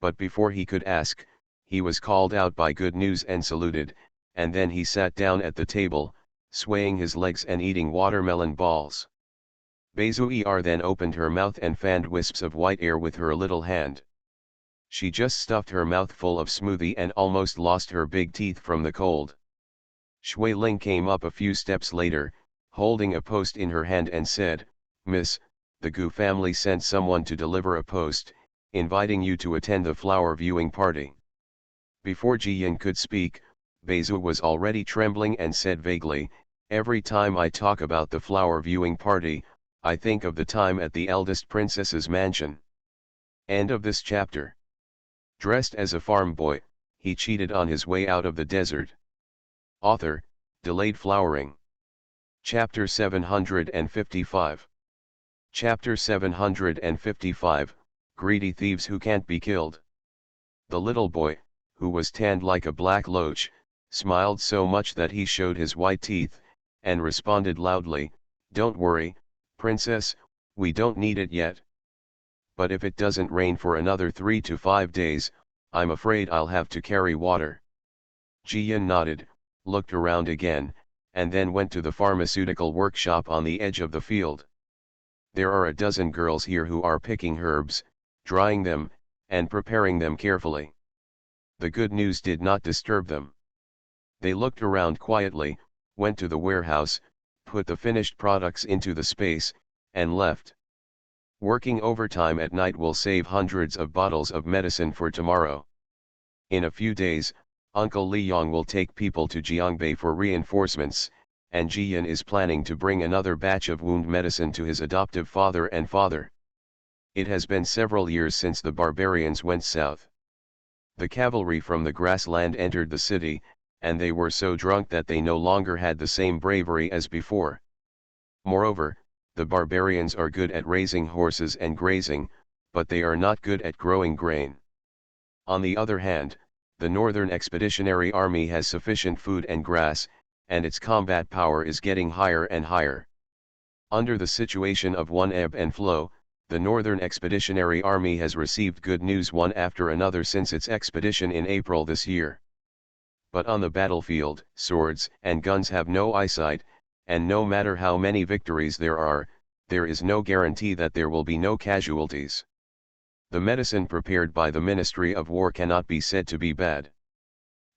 But before he could ask, he was called out by Good News and saluted, and then he sat down at the table, swaying his legs and eating watermelon balls. Bezuer then opened her mouth and fanned wisps of white air with her little hand. She just stuffed her mouth full of smoothie and almost lost her big teeth from the cold. Shui Ling came up a few steps later, holding a post in her hand and said, "Miss, the Gu family sent someone to deliver a post, inviting you to attend the flower viewing party." Before Jiyan could speak, Bezu was already trembling and said vaguely, "Every time I talk about the flower viewing party, I think of the time at the eldest princess's mansion." End of this chapter. Dressed as a farm boy, he cheated on his way out of the desert. Author, delayed flowering. Chapter 755. Chapter 755, Greedy Thieves Who Can't Be Killed. The little boy, who was tanned like a black loach, smiled so much that he showed his white teeth, and responded loudly, "Don't worry, princess, we don't need it yet. But if it doesn't rain for another 3 to 5 days, I'm afraid I'll have to carry water." Jiyan nodded, looked around again, and then went to the pharmaceutical workshop on the edge of the field. There are a dozen girls here who are picking herbs, drying them, and preparing them carefully. The good news did not disturb them. They looked around quietly, went to the warehouse, put the finished products into the space, and left. Working overtime at night will save hundreds of bottles of medicine for tomorrow. In a few days, Uncle Liyong will take people to Jiangbei for reinforcements, and Jiyan is planning to bring another batch of wound medicine to his adoptive father and father. It has been several years since the barbarians went south. The cavalry from the grassland entered the city, and they were so drunk that they no longer had the same bravery as before. Moreover, the barbarians are good at raising horses and grazing, but they are not good at growing grain. On the other hand, the Northern Expeditionary Army has sufficient food and grass, and its combat power is getting higher and higher. Under the situation of one ebb and flow, the Northern Expeditionary Army has received good news one after another since its expedition in April this year. But on the battlefield, swords and guns have no eyesight, and no matter how many victories there is no guarantee that there will be no casualties. The medicine prepared by the Ministry of War cannot be said to be bad.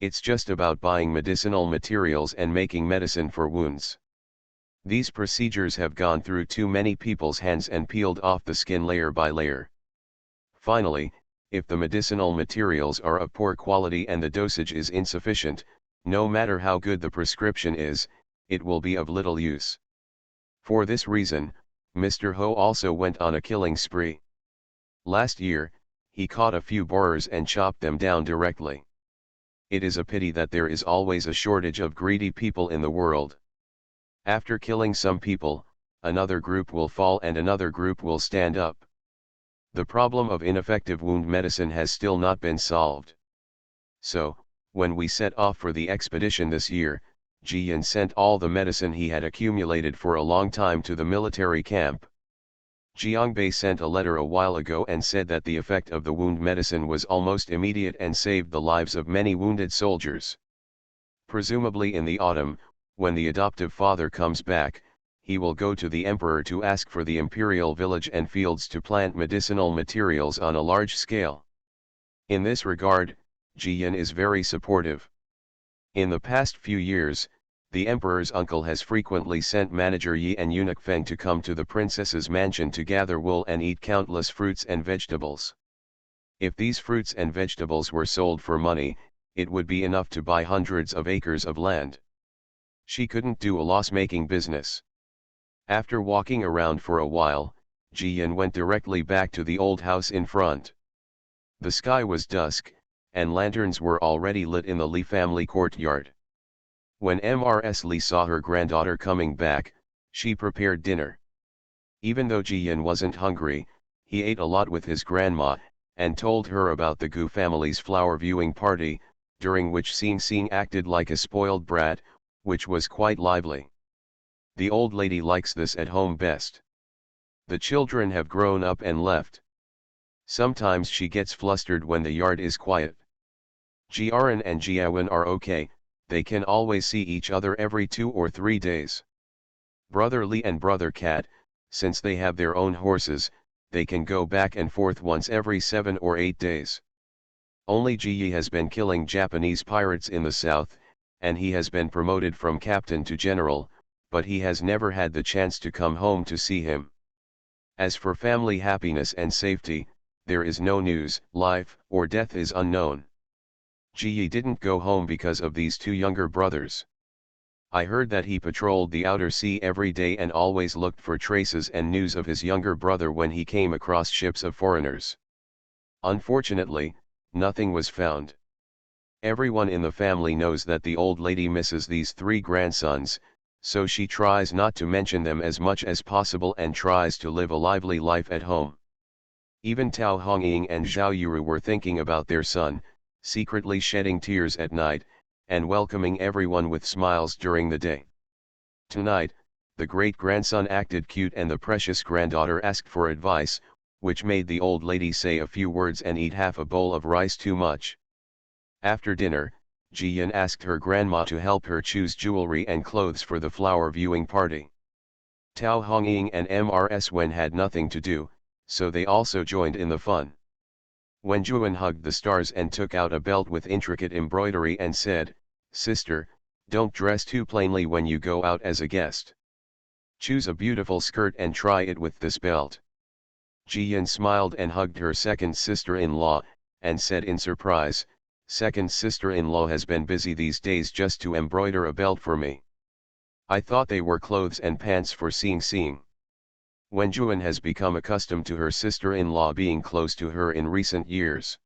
It's just about buying medicinal materials and making medicine for wounds. These procedures have gone through too many people's hands and peeled off the skin layer by layer. Finally, if the medicinal materials are of poor quality and the dosage is insufficient, no matter how good the prescription is, it will be of little use. For this reason, Mr. Ho also went on a killing spree. Last year, he caught a few borers and chopped them down directly. It is a pity that there is always a shortage of greedy people in the world. After killing some people, another group will fall and another group will stand up. The problem of ineffective wound medicine has still not been solved. So, when we set off for the expedition this year, Jiyan sent all the medicine he had accumulated for a long time to the military camp. Jiangbei sent a letter a while ago and said that the effect of the wound medicine was almost immediate and saved the lives of many wounded soldiers. Presumably in the autumn, when the adoptive father comes back, he will go to the emperor to ask for the imperial village and fields to plant medicinal materials on a large scale. In this regard, Jiyan is very supportive. In the past few years, the emperor's uncle has frequently sent manager Yi and eunuch Feng to come to the princess's mansion to gather wool and eat countless fruits and vegetables. If these fruits and vegetables were sold for money, it would be enough to buy hundreds of acres of land. She couldn't do a loss-making business. After walking around for a while, Jiyan went directly back to the old house in front. The sky was dusk, and lanterns were already lit in the Li family courtyard. When Mrs. Li saw her granddaughter coming back, she prepared dinner. Even though Jiyan wasn't hungry, he ate a lot with his grandma, and told her about the Gu family's flower viewing party, during which Xing Xing acted like a spoiled brat, which was quite lively. The old lady likes this at home best. The children have grown up and left. Sometimes she gets flustered when the yard is quiet. Jiaran and Jiawen are okay, they can always see each other every 2 or 3 days. Brother Li and Brother Cat, since they have their own horses, they can go back and forth once every 7 or 8 days. Only Ji has been killing Japanese pirates in the south, and he has been promoted from captain to general, but he has never had the chance to come home to see him. As for family happiness and safety, there is no news, life or death is unknown. Ji didn't go home because of these 2 younger brothers. I heard that he patrolled the outer sea every day and always looked for traces and news of his younger brother when he came across ships of foreigners. Unfortunately, nothing was found. Everyone in the family knows that the old lady misses these three grandsons, so she tries not to mention them as much as possible and tries to live a lively life at home. Even Tao Hongying and Zhao Yuru were thinking about their son, secretly shedding tears at night, and welcoming everyone with smiles during the day. Tonight, the great-grandson acted cute and the precious granddaughter asked for advice, which made the old lady say a few words and eat half a bowl of rice too much. After dinner, Jiyan asked her grandma to help her choose jewelry and clothes for the flower viewing party. Tao Hongying and Mrs. Wen had nothing to do, so they also joined in the fun. Wen Juan hugged the stars and took out a belt with intricate embroidery and said, "Sister, don't dress too plainly when you go out as a guest. Choose a beautiful skirt and try it with this belt." Jiyan smiled and hugged her second sister-in-law, and said in surprise, "Second sister-in-law has been busy these days just to embroider a belt for me. I thought they were clothes and pants for seeing. Wen Juan has become accustomed to her sister-in-law being close to her in recent years.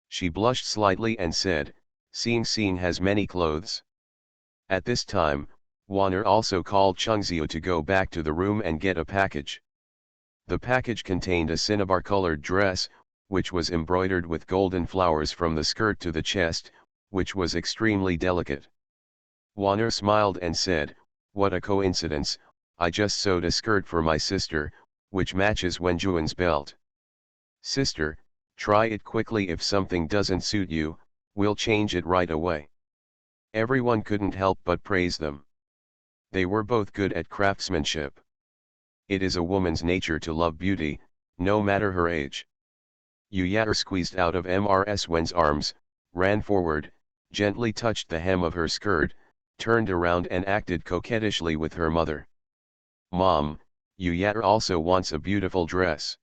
She blushed slightly and said, seeing has many clothes." At this time, Wanner also called Chengxiu to go back to the room and get a package. The package contained a cinnabar-colored dress, which was embroidered with golden flowers from the skirt to the chest, which was extremely delicate. Wanner smiled and said, "What a coincidence, I just sewed a skirt for my sister, which matches Wenjuan's belt. Sister, try it quickly. If something doesn't suit you, we'll change it right away." Everyone couldn't help but praise them. They were both good at craftsmanship. It is a woman's nature to love beauty, no matter her age. Yu Yater squeezed out of Mrs. Wen's arms, ran forward, gently touched the hem of her skirt, turned around and acted coquettishly with her mother. "Mom, Yu Yater also wants a beautiful dress."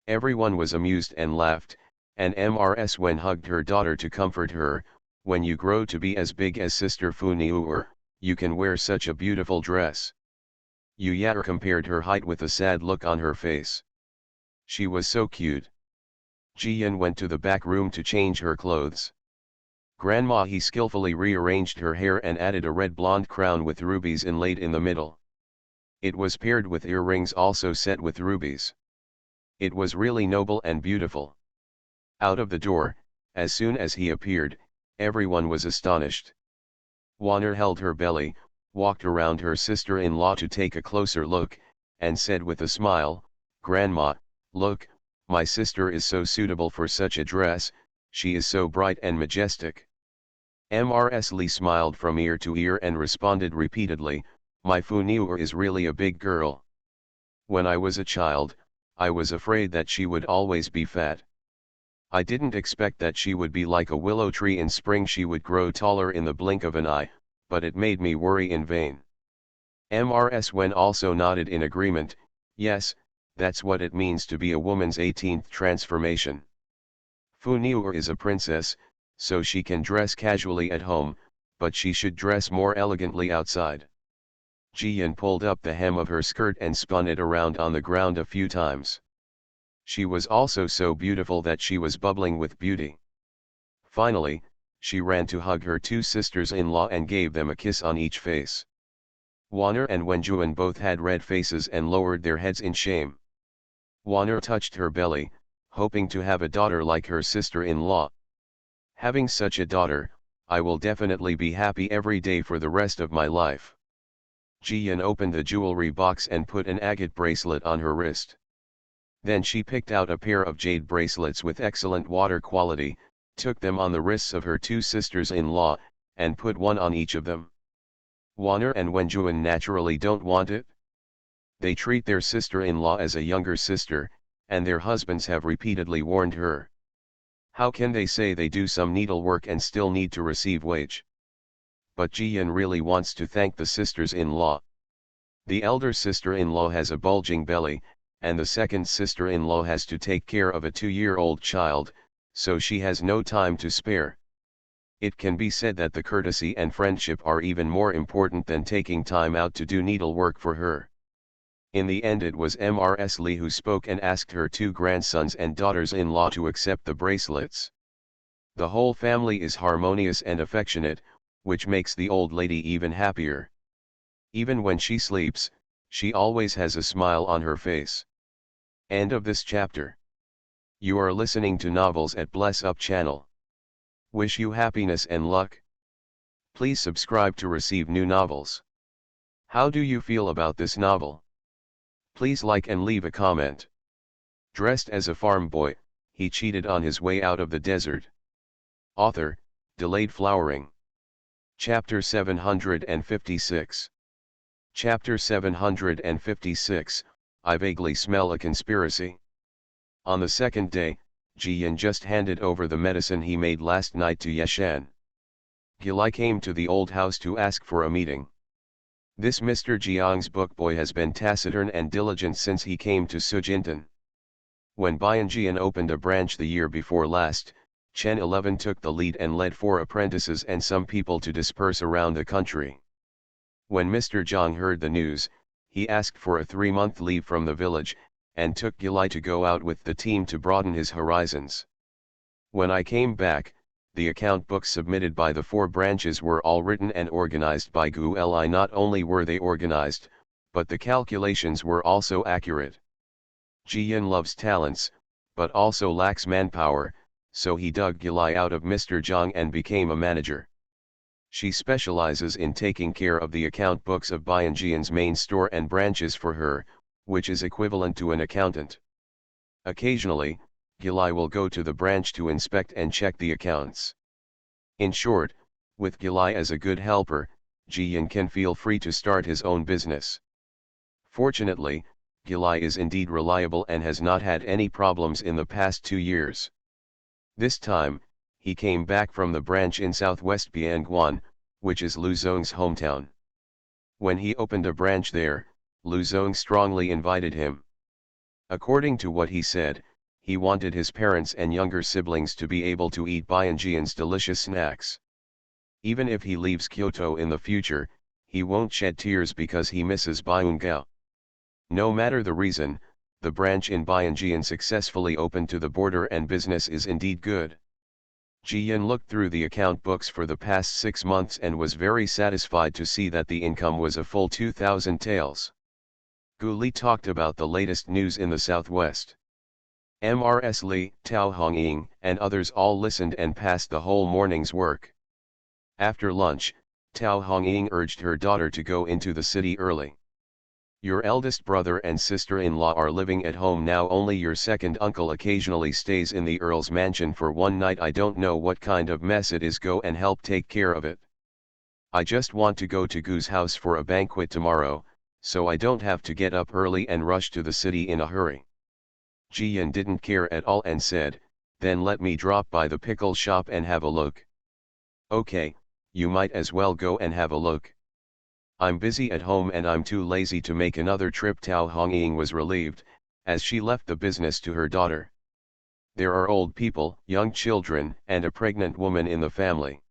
Everyone was amused and laughed, and Mrs. Wen hugged her daughter to comfort her. "When you grow to be as big as Sister Fu Niuer, you can wear such a beautiful dress." Yu Yater compared her height with a sad look on her face. She was so cute. Jiyan went to the back room to change her clothes. Grandma he skillfully rearranged her hair and added a red blonde crown with rubies inlaid in the middle. It was paired with earrings also set with rubies. It was really noble and beautiful. Out of the door, as soon as he appeared, everyone was astonished. Wanner held her belly, walked around her sister-in-law to take a closer look, and said with a smile, "Grandma, look, my sister is so suitable for such a dress, she is so bright and majestic." Mrs. Li smiled from ear to ear and responded repeatedly, "My Fu Niuer is really a big girl. When I was a child, I was afraid that she would always be fat. I didn't expect that she would be like a willow tree in spring. She would grow taller in the blink of an eye, but it made me worry in vain." Mrs. Wen also nodded in agreement, "Yes, that's what it means to be a woman's 18th transformation. Fu Niuer is a princess, so she can dress casually at home, but she should dress more elegantly outside." Jiyan pulled up the hem of her skirt and spun it around on the ground a few times. She was also so beautiful that she was bubbling with beauty. Finally, she ran to hug her two sisters-in-law and gave them a kiss on each face. Wanner and Wenjuan both had red faces and lowered their heads in shame. Wanner touched her belly, hoping to have a daughter like her sister-in-law. "Having such a daughter, I will definitely be happy every day for the rest of my life." Jiyan opened the jewelry box and put an agate bracelet on her wrist. Then she picked out a pair of jade bracelets with excellent water quality, took them on the wrists of her two sisters-in-law, and put one on each of them. Wanner and Wenjuan naturally don't want it. They treat their sister-in-law as a younger sister, and their husbands have repeatedly warned her. How can they say they do some needlework and still need to receive wage? But Jiyan really wants to thank the sisters-in-law. The elder sister-in-law has a bulging belly, and the second sister-in-law has to take care of a 2-year-old child, so she has no time to spare. It can be said that the courtesy and friendship are even more important than taking time out to do needlework for her. In the end it was Mrs. Li who spoke and asked her two grandsons and daughters-in-law to accept the bracelets. The whole family is harmonious and affectionate, which makes the old lady even happier. Even when she sleeps, she always has a smile on her face. End of this chapter. You are listening to Novels at Bless Up channel. Wish you happiness and luck. Please subscribe to receive new novels. How do you feel about this novel? Please like and leave a comment. Dressed as a farm boy, he cheated on his way out of the desert. Author, Delayed Flowering. Chapter 756. Chapter 756, I vaguely smell a conspiracy. On the second day, Ji-yin just handed over the medicine he made last night to Yeshan. Gilai came to the old house to ask for a meeting. This Mr. Jiang's bookboy has been taciturn and diligent since he came to Sujintan. When Bianjian opened a branch the year before last, Chen 11 took the lead and led 4 apprentices and some people to disperse around the country. When Mr. Jiang heard the news, he asked for a 3-month leave from the village, and took Gilai to go out with the team to broaden his horizons. When I came back, the account books submitted by the 4 branches were all written and organized by Gu Li. Not only were they organized, but the calculations were also accurate. Ji-yin loves talents, but also lacks manpower, so he dug Gilai out of Mr. Jiang and became a manager. She specializes in taking care of the account books of Bianjian's main store and branches for her, which is equivalent to an accountant. Occasionally, Gilai will go to the branch to inspect and check the accounts. In short, with Gilai as a good helper, Ji-yin can feel free to start his own business. Fortunately, Gilai is indeed reliable and has not had any problems in the past 2 years. This time, he came back from the branch in southwest Bianguan, which is Lu Zong's hometown. When he opened a branch there, Lu Zong strongly invited him. According to what he said, he wanted his parents and younger siblings to be able to eat Bianjian's delicious snacks. Even if he leaves Kyoto in the future, he won't shed tears because he misses Biungao. No matter the reason, the branch in Bianjian successfully opened to the border and business is indeed good. Ji-yin looked through the account books for the past 6 months and was very satisfied to see that the income was a full 2,000 taels. Gu Li talked about the latest news in the southwest. Mrs. Li, Tao Hongying, and others all listened and passed the whole morning's work. After lunch, Tao Hongying urged her daughter to go into the city early. Your eldest brother and sister-in-law are living at home now. Only your second uncle occasionally stays in the Earl's mansion for one night. I don't know what kind of mess it is. Go and help take care of it. I just want to go to Gu's house for a banquet tomorrow, so I don't have to get up early and rush to the city in a hurry. Ji-yin didn't care at all and said, then let me drop by the pickle shop and have a look. Okay, you might as well go and have a look. I'm busy at home and I'm too lazy to make another trip. Tao Hongying was relieved, as she left the business to her daughter. There are old people, young children, and a pregnant woman in the family.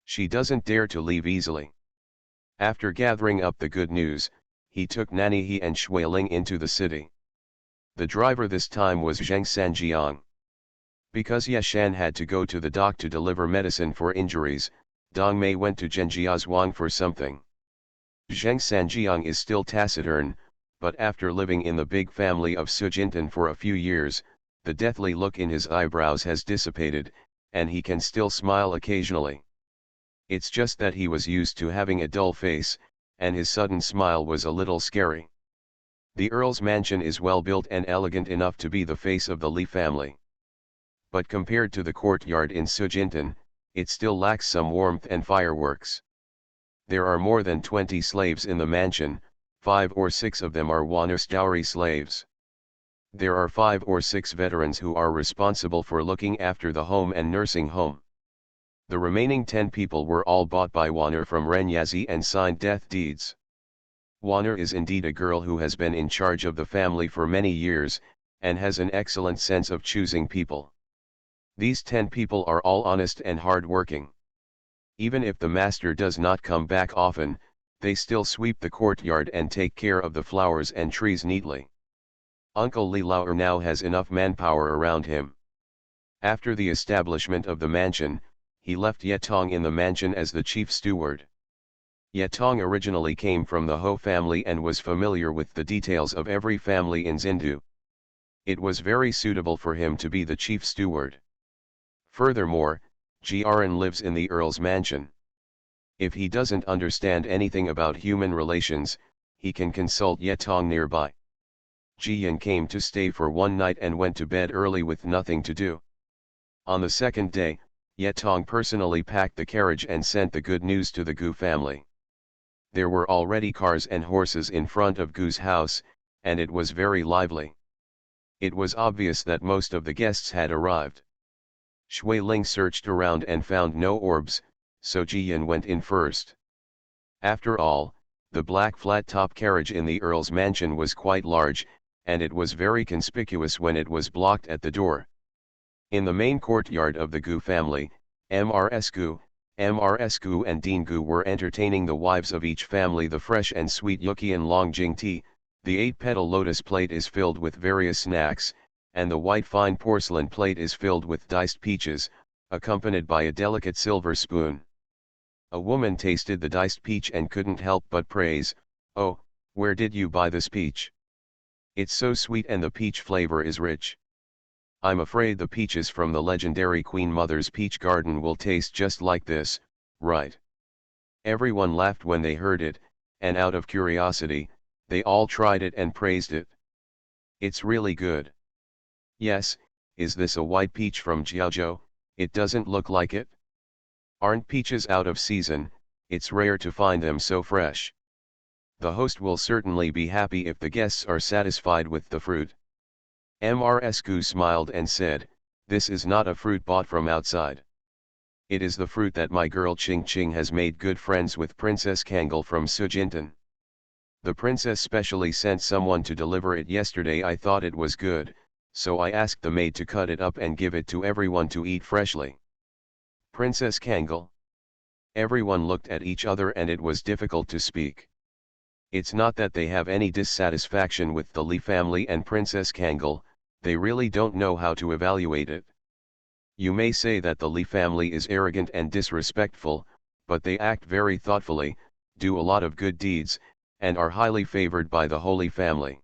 She doesn't dare to leave easily. After gathering up the good news, he took Nanihe and Shuiling into the city. The driver this time was Zheng Sanjiang. Because Yeshan had to go to the dock to deliver medicine for injuries, Dong Mei went to Zhenjiazhuang for something. Zheng Sanjiang is still taciturn, but after living in the big family of Sujintan for a few years, the deathly look in his eyebrows has dissipated, and he can still smile occasionally. It's just that he was used to having a dull face, and his sudden smile was a little scary. The Earl's mansion is well built and elegant enough to be the face of the Li family. But compared to the courtyard in Sujintan, it still lacks some warmth and fireworks. There are more than 20 slaves in the mansion, 5 or 6 of them are Wanus dowry slaves. There are 5 or 6 veterans who are responsible for looking after the home and nursing home. The remaining 10 people were all bought by Wanner from Renyazi and signed death deeds. Wanner is indeed a girl who has been in charge of the family for many years, and has an excellent sense of choosing people. These 10 people are all honest and hard-working. Even if the master does not come back often, they still sweep the courtyard and take care of the flowers and trees neatly. Uncle Li Lauer now has enough manpower around him. After the establishment of the mansion, he left Yetong in the mansion as the chief steward. Yetong originally came from the Ho family and was familiar with the details of every family in Zindu. It was very suitable for him to be the chief steward. Furthermore, Jiaran lives in the Earl's mansion. If he doesn't understand anything about human relations, he can consult Yetong nearby. Jiyan came to stay for one night and went to bed early with nothing to do. On the second day, Yetong personally packed the carriage and sent the good news to the Gu family. There were already cars and horses in front of Gu's house, and it was very lively. It was obvious that most of the guests had arrived. Shui Ling searched around and found no orbs, so Jiyan went in first. After all, the black flat-top carriage in the Earl's mansion was quite large, and it was very conspicuous when it was blocked at the door. In the main courtyard of the Gu family, Mrs. Gu and Dean Gu were entertaining the wives of each family. The fresh and sweet Yukian Longjing tea, the 8-petal lotus plate is filled with various snacks, and the white fine porcelain plate is filled with diced peaches, accompanied by a delicate silver spoon. A woman tasted the diced peach and couldn't help but praise, "Oh, where did you buy this peach? It's so sweet and the peach flavor is rich. I'm afraid the peaches from the legendary Queen Mother's peach garden will taste just like this, right?" Everyone laughed when they heard it, and out of curiosity, they all tried it and praised it. "It's really good." "Yes, is this a white peach from Jiaozhou? It doesn't look like it." "Aren't peaches out of season? It's rare to find them so fresh." The host will certainly be happy if the guests are satisfied with the fruit. Mrs. Gu smiled and said, "This is not a fruit bought from outside. It is the fruit that my girl Ching Ching has made good friends with Princess Kangal from Sujintan. The princess specially sent someone to deliver it yesterday. I thought it was good, so I asked the maid to cut it up and give it to everyone to eat freshly." Princess Kangal? Everyone looked at each other and it was difficult to speak. It's not that they have any dissatisfaction with the Li family and Princess Kangal, they really don't know how to evaluate it. You may say that the Li family is arrogant and disrespectful, but they act very thoughtfully, do a lot of good deeds, and are highly favored by the Holy Family.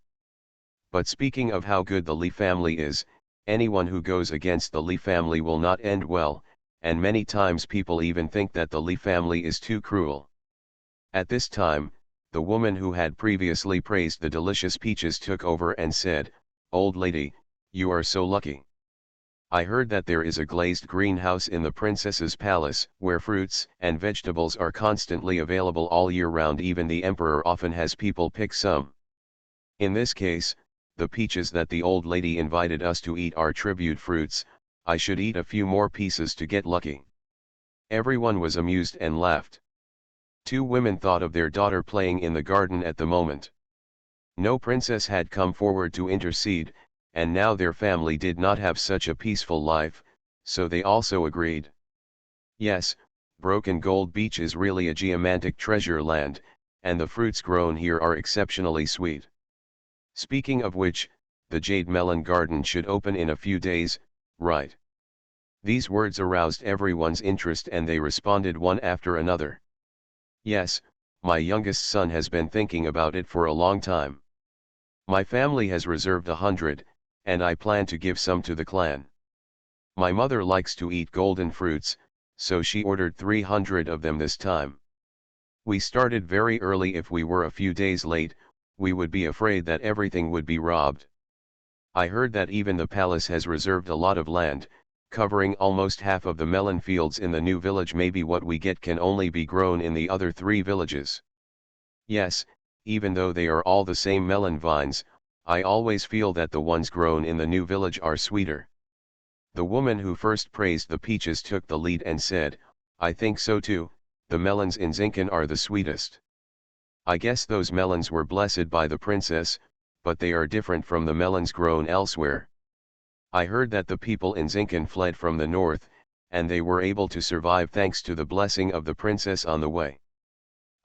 But speaking of how good the Li family is, anyone who goes against the Li family will not end well, and many times people even think that the Li family is too cruel. At this time, the woman who had previously praised the delicious peaches took over and said, "Old lady, you are so lucky. I heard that there is a glazed greenhouse in the princess's palace, where fruits and vegetables are constantly available all year round. Even the emperor often has people pick some. In this case, the peaches that the old lady invited us to eat are tribute fruits. I should eat a few more pieces to get lucky." Everyone was amused and laughed. Two women thought of their daughter playing in the garden at the moment. No princess had come forward to intercede, and now their family did not have such a peaceful life, so they also agreed. Yes, Broken Gold Beach is really a geomantic treasure land, and the fruits grown here are exceptionally sweet. Speaking of which, the Jade Melon Garden should open in a few days, right? These words aroused everyone's interest and they responded one after another. "Yes, my youngest son has been thinking about it for a long time. My family has reserved 100, and I plan to give some to the clan. My mother likes to eat golden fruits, so she ordered 300 of them this time. We started very early. If we were a few days late, we would be afraid that everything would be robbed. I heard that even the palace has reserved a lot of land, covering almost half of the melon fields in the new village. Maybe what we get can only be grown in the other 3 villages. Yes, even though they are all the same melon vines, I always feel that the ones grown in the new village are sweeter." The woman who first praised the peaches took the lead and said, "I think so too, the melons in Zincan are the sweetest. I guess those melons were blessed by the princess, but they are different from the melons grown elsewhere. I heard that the people in Zincan fled from the north, and they were able to survive thanks to the blessing of the princess on the way.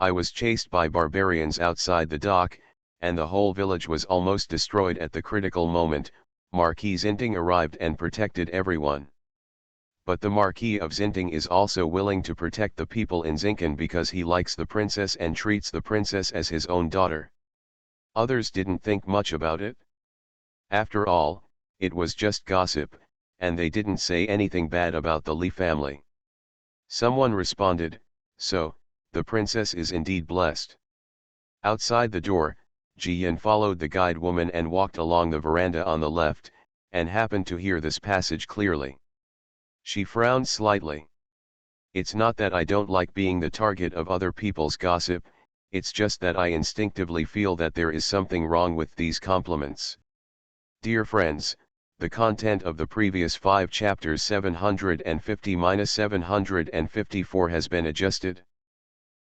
I was chased by barbarians outside the dock, and the whole village was almost destroyed at the critical moment. Marquis Zinting arrived and protected everyone. but the Marquis of Zinting is also willing to protect the people in Zinken because he likes the princess and treats the princess as his own daughter. Others didn't think much about it. After all, it was just gossip, and they didn't say anything bad about the Li family. Someone responded, "So, the princess is indeed blessed." Outside the door, Ji Yin followed the guide woman and walked along the veranda on the left, and happened to hear this passage clearly. She frowned slightly. "It's not that I don't like being the target of other people's gossip, it's just that I instinctively feel that there is something wrong with these compliments." Dear friends, the content of the previous 5 chapters 750-754 has been adjusted.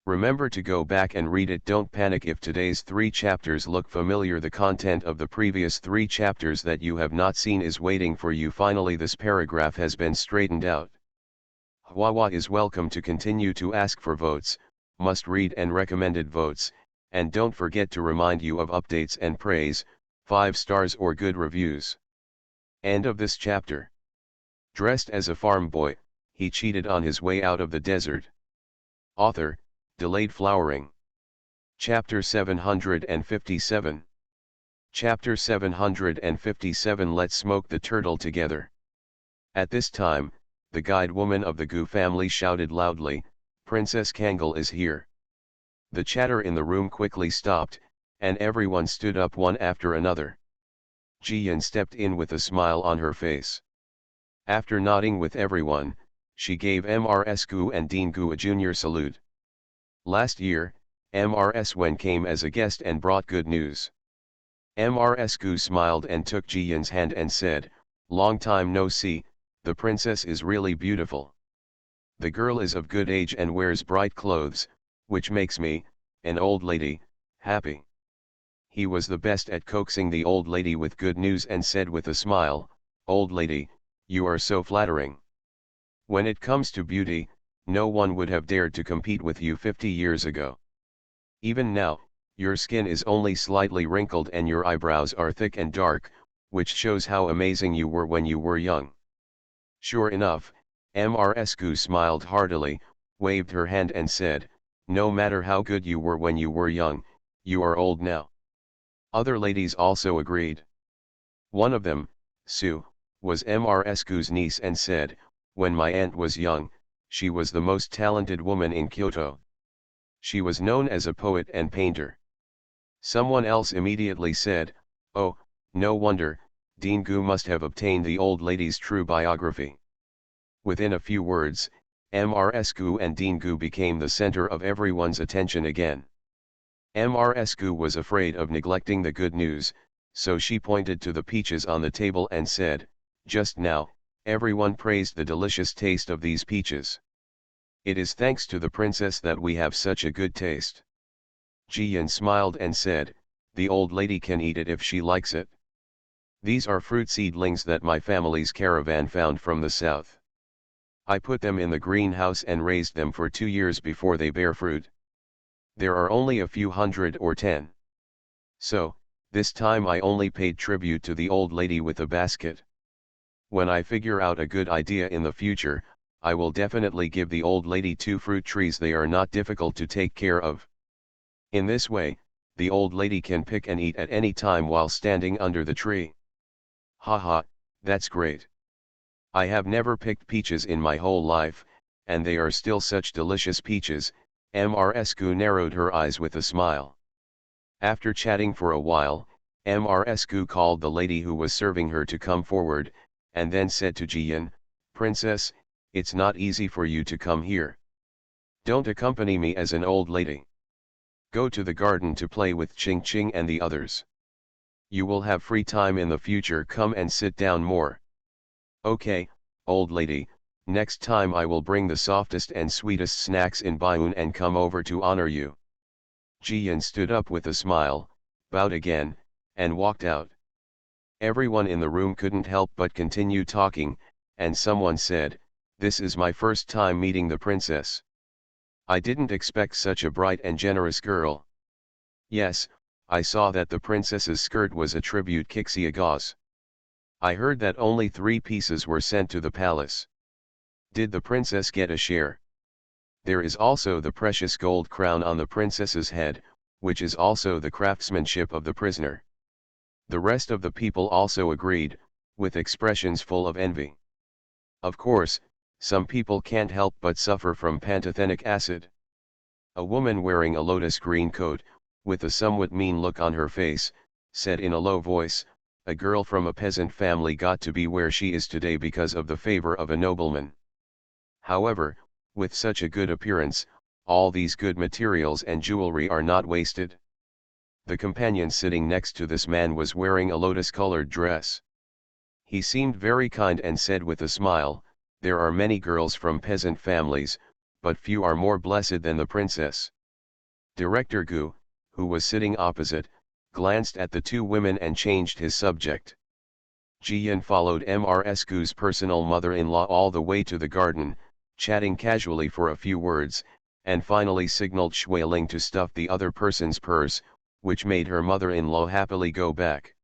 Remember to go back and read it. Don't panic if today's 3 chapters look familiar. The content of the previous 3 chapters that you have not seen is waiting for you. Finally, this paragraph has been straightened out. Huahua is welcome to continue to ask for votes, must read and recommended votes, and don't forget to remind you of updates and praise, 5 stars or good reviews. End of this chapter. Dressed as a farm boy, he cheated on his way out of the desert. Author, Delayed Flowering. Chapter 757. Chapter 757. Let's smoke the turtle together. At this time, the guide woman of the Gu family shouted loudly, "Princess Kangal is here." The chatter in the room quickly stopped, and everyone stood up one after another. Ji Yin stepped in with a smile on her face. After nodding with everyone, she gave Mrs. Gu and Dean Gu a junior salute. Last year, Mrs. Wen came as a guest and brought good news. Mrs. Gu smiled and took Ji Yin's hand and said, "Long time no see, the princess is really beautiful. The girl is of good age and wears bright clothes, which makes me, an old lady, happy." He was the best at coaxing the old lady with good news and said with a smile, "Old lady, you are so flattering. When it comes to beauty, no one would have dared to compete with you 50 years ago. Even now, your skin is only slightly wrinkled and your eyebrows are thick and dark, which shows how amazing you were when you were young." Sure enough, Mrs. Gu smiled heartily, waved her hand and said, "No matter how good you were when you were young, you are old now." Other ladies also agreed. One of them, Sue, was Mrs. Gu's niece and said, "When my aunt was young, she was the most talented woman in Kyoto. She was known as a poet and painter." Someone else immediately said, "Oh, no wonder, Dean Gu must have obtained the old lady's true biography." Within a few words, Mrs. Gu and Dean Gu became the center of everyone's attention again. Mrs. Gu was afraid of neglecting the good news, so she pointed to the peaches on the table and said, "Just now, everyone praised the delicious taste of these peaches. It is thanks to the princess that we have such a good taste." Ji Yin smiled and said, "The old lady can eat it if she likes it. These are fruit seedlings that my family's caravan found from the south. I put them in the greenhouse and raised them for 2 years before they bear fruit. There are only a few hundred or 10. So, this time I only paid tribute to the old lady with a basket. When I figure out a good idea in the future, I will definitely give the old lady 2 fruit trees. They are not difficult to take care of. In this way, the old lady can pick and eat at any time while standing under the tree." "Haha, that's great. I have never picked peaches in my whole life, and they are still such delicious peaches." Mrs. Gu narrowed her eyes with a smile. After chatting for a while, Mrs. Gu called the lady who was serving her to come forward, and then said to Ji Yin, "Princess, it's not easy for you to come here. Don't accompany me as an old lady. Go to the garden to play with Ching Ching and the others. You will have free time in the future. Come and sit down more." "Okay, old lady, next time I will bring the softest and sweetest snacks in Baiun and come over to honor you." Ji Yin stood up with a smile, bowed again, and walked out. Everyone in the room couldn't help but continue talking, and someone said, "This is my first time meeting the princess. I didn't expect such a bright and generous girl. Yes, I saw that the princess's skirt was a tribute Kixia gauze. I heard that only 3 pieces were sent to the palace. Did the princess get a share? There is also the precious gold crown on the princess's head, which is also the craftsmanship of the prisoner. The rest of the people also agreed, with expressions full of envy. Of course, some people can't help but suffer from pantothenic acid. A woman wearing a lotus green coat, with a somewhat mean look on her face, said in a low voice, "A girl from a peasant family got to be where she is today because of the favor of a nobleman." However, with such a good appearance, all these good materials and jewelry are not wasted. The companion sitting next to this man was wearing a lotus-colored dress. He seemed very kind and said with a smile, "There are many girls from peasant families, but few are more blessed than the princess." Director Gu, who was sitting opposite, glanced at the two women and changed his subject. Jiyan followed Mrs. Gu's personal mother-in-law all the way to the garden, chatting casually for a few words, and finally signaled Shui Ling to stuff the other person's purse, which made her mother-in-law happily go back.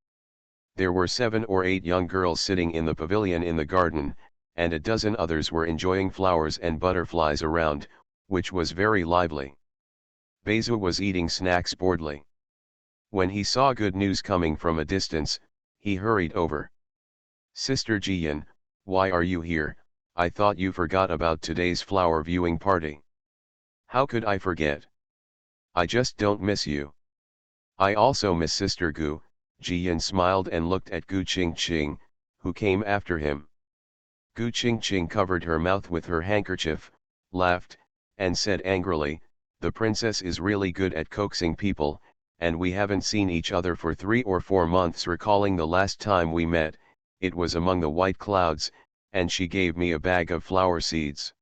There were 7 or 8 young girls sitting in the pavilion in the garden, and a dozen others were enjoying flowers and butterflies around, which was very lively. Beizu was eating snacks boredly. When he saw good news coming from a distance, he hurried over. "Sister Jiyan, why are you here? I thought you forgot about today's flower viewing party." "How could I forget? I just don't miss you." "I also miss Sister Gu." Jiyan smiled and looked at Gu Qingqing, who came after him. Gu Qingqing covered her mouth with her handkerchief, laughed, and said angrily, "The princess is really good at coaxing people, and we haven't seen each other for 3 or 4 months." Recalling the last time we met, it was among the white clouds, and she gave me a bag of flower seeds.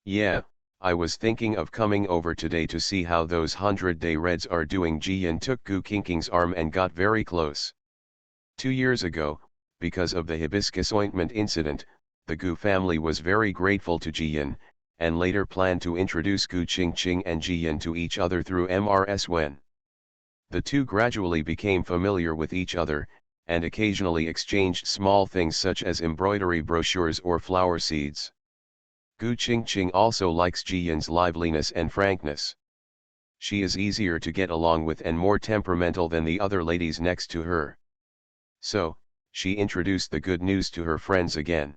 "Yeah, I was thinking of coming over today to see how those 100-day reds are doing." Jiyan took Gu Qingqing's arm and got very close. 2 years ago, because of the hibiscus ointment incident, the Gu family was very grateful to Jiyan, and later planned to introduce Gu Qingqing and Jiyan to each other through Mrs. Wen. The two gradually became familiar with each other, and occasionally exchanged small things such as embroidery brochures or flower seeds. Gu Qingqing also likes Jiyan's liveliness and frankness. She is easier to get along with and more temperamental than the other ladies next to her. So, she introduced the good news to her friends again.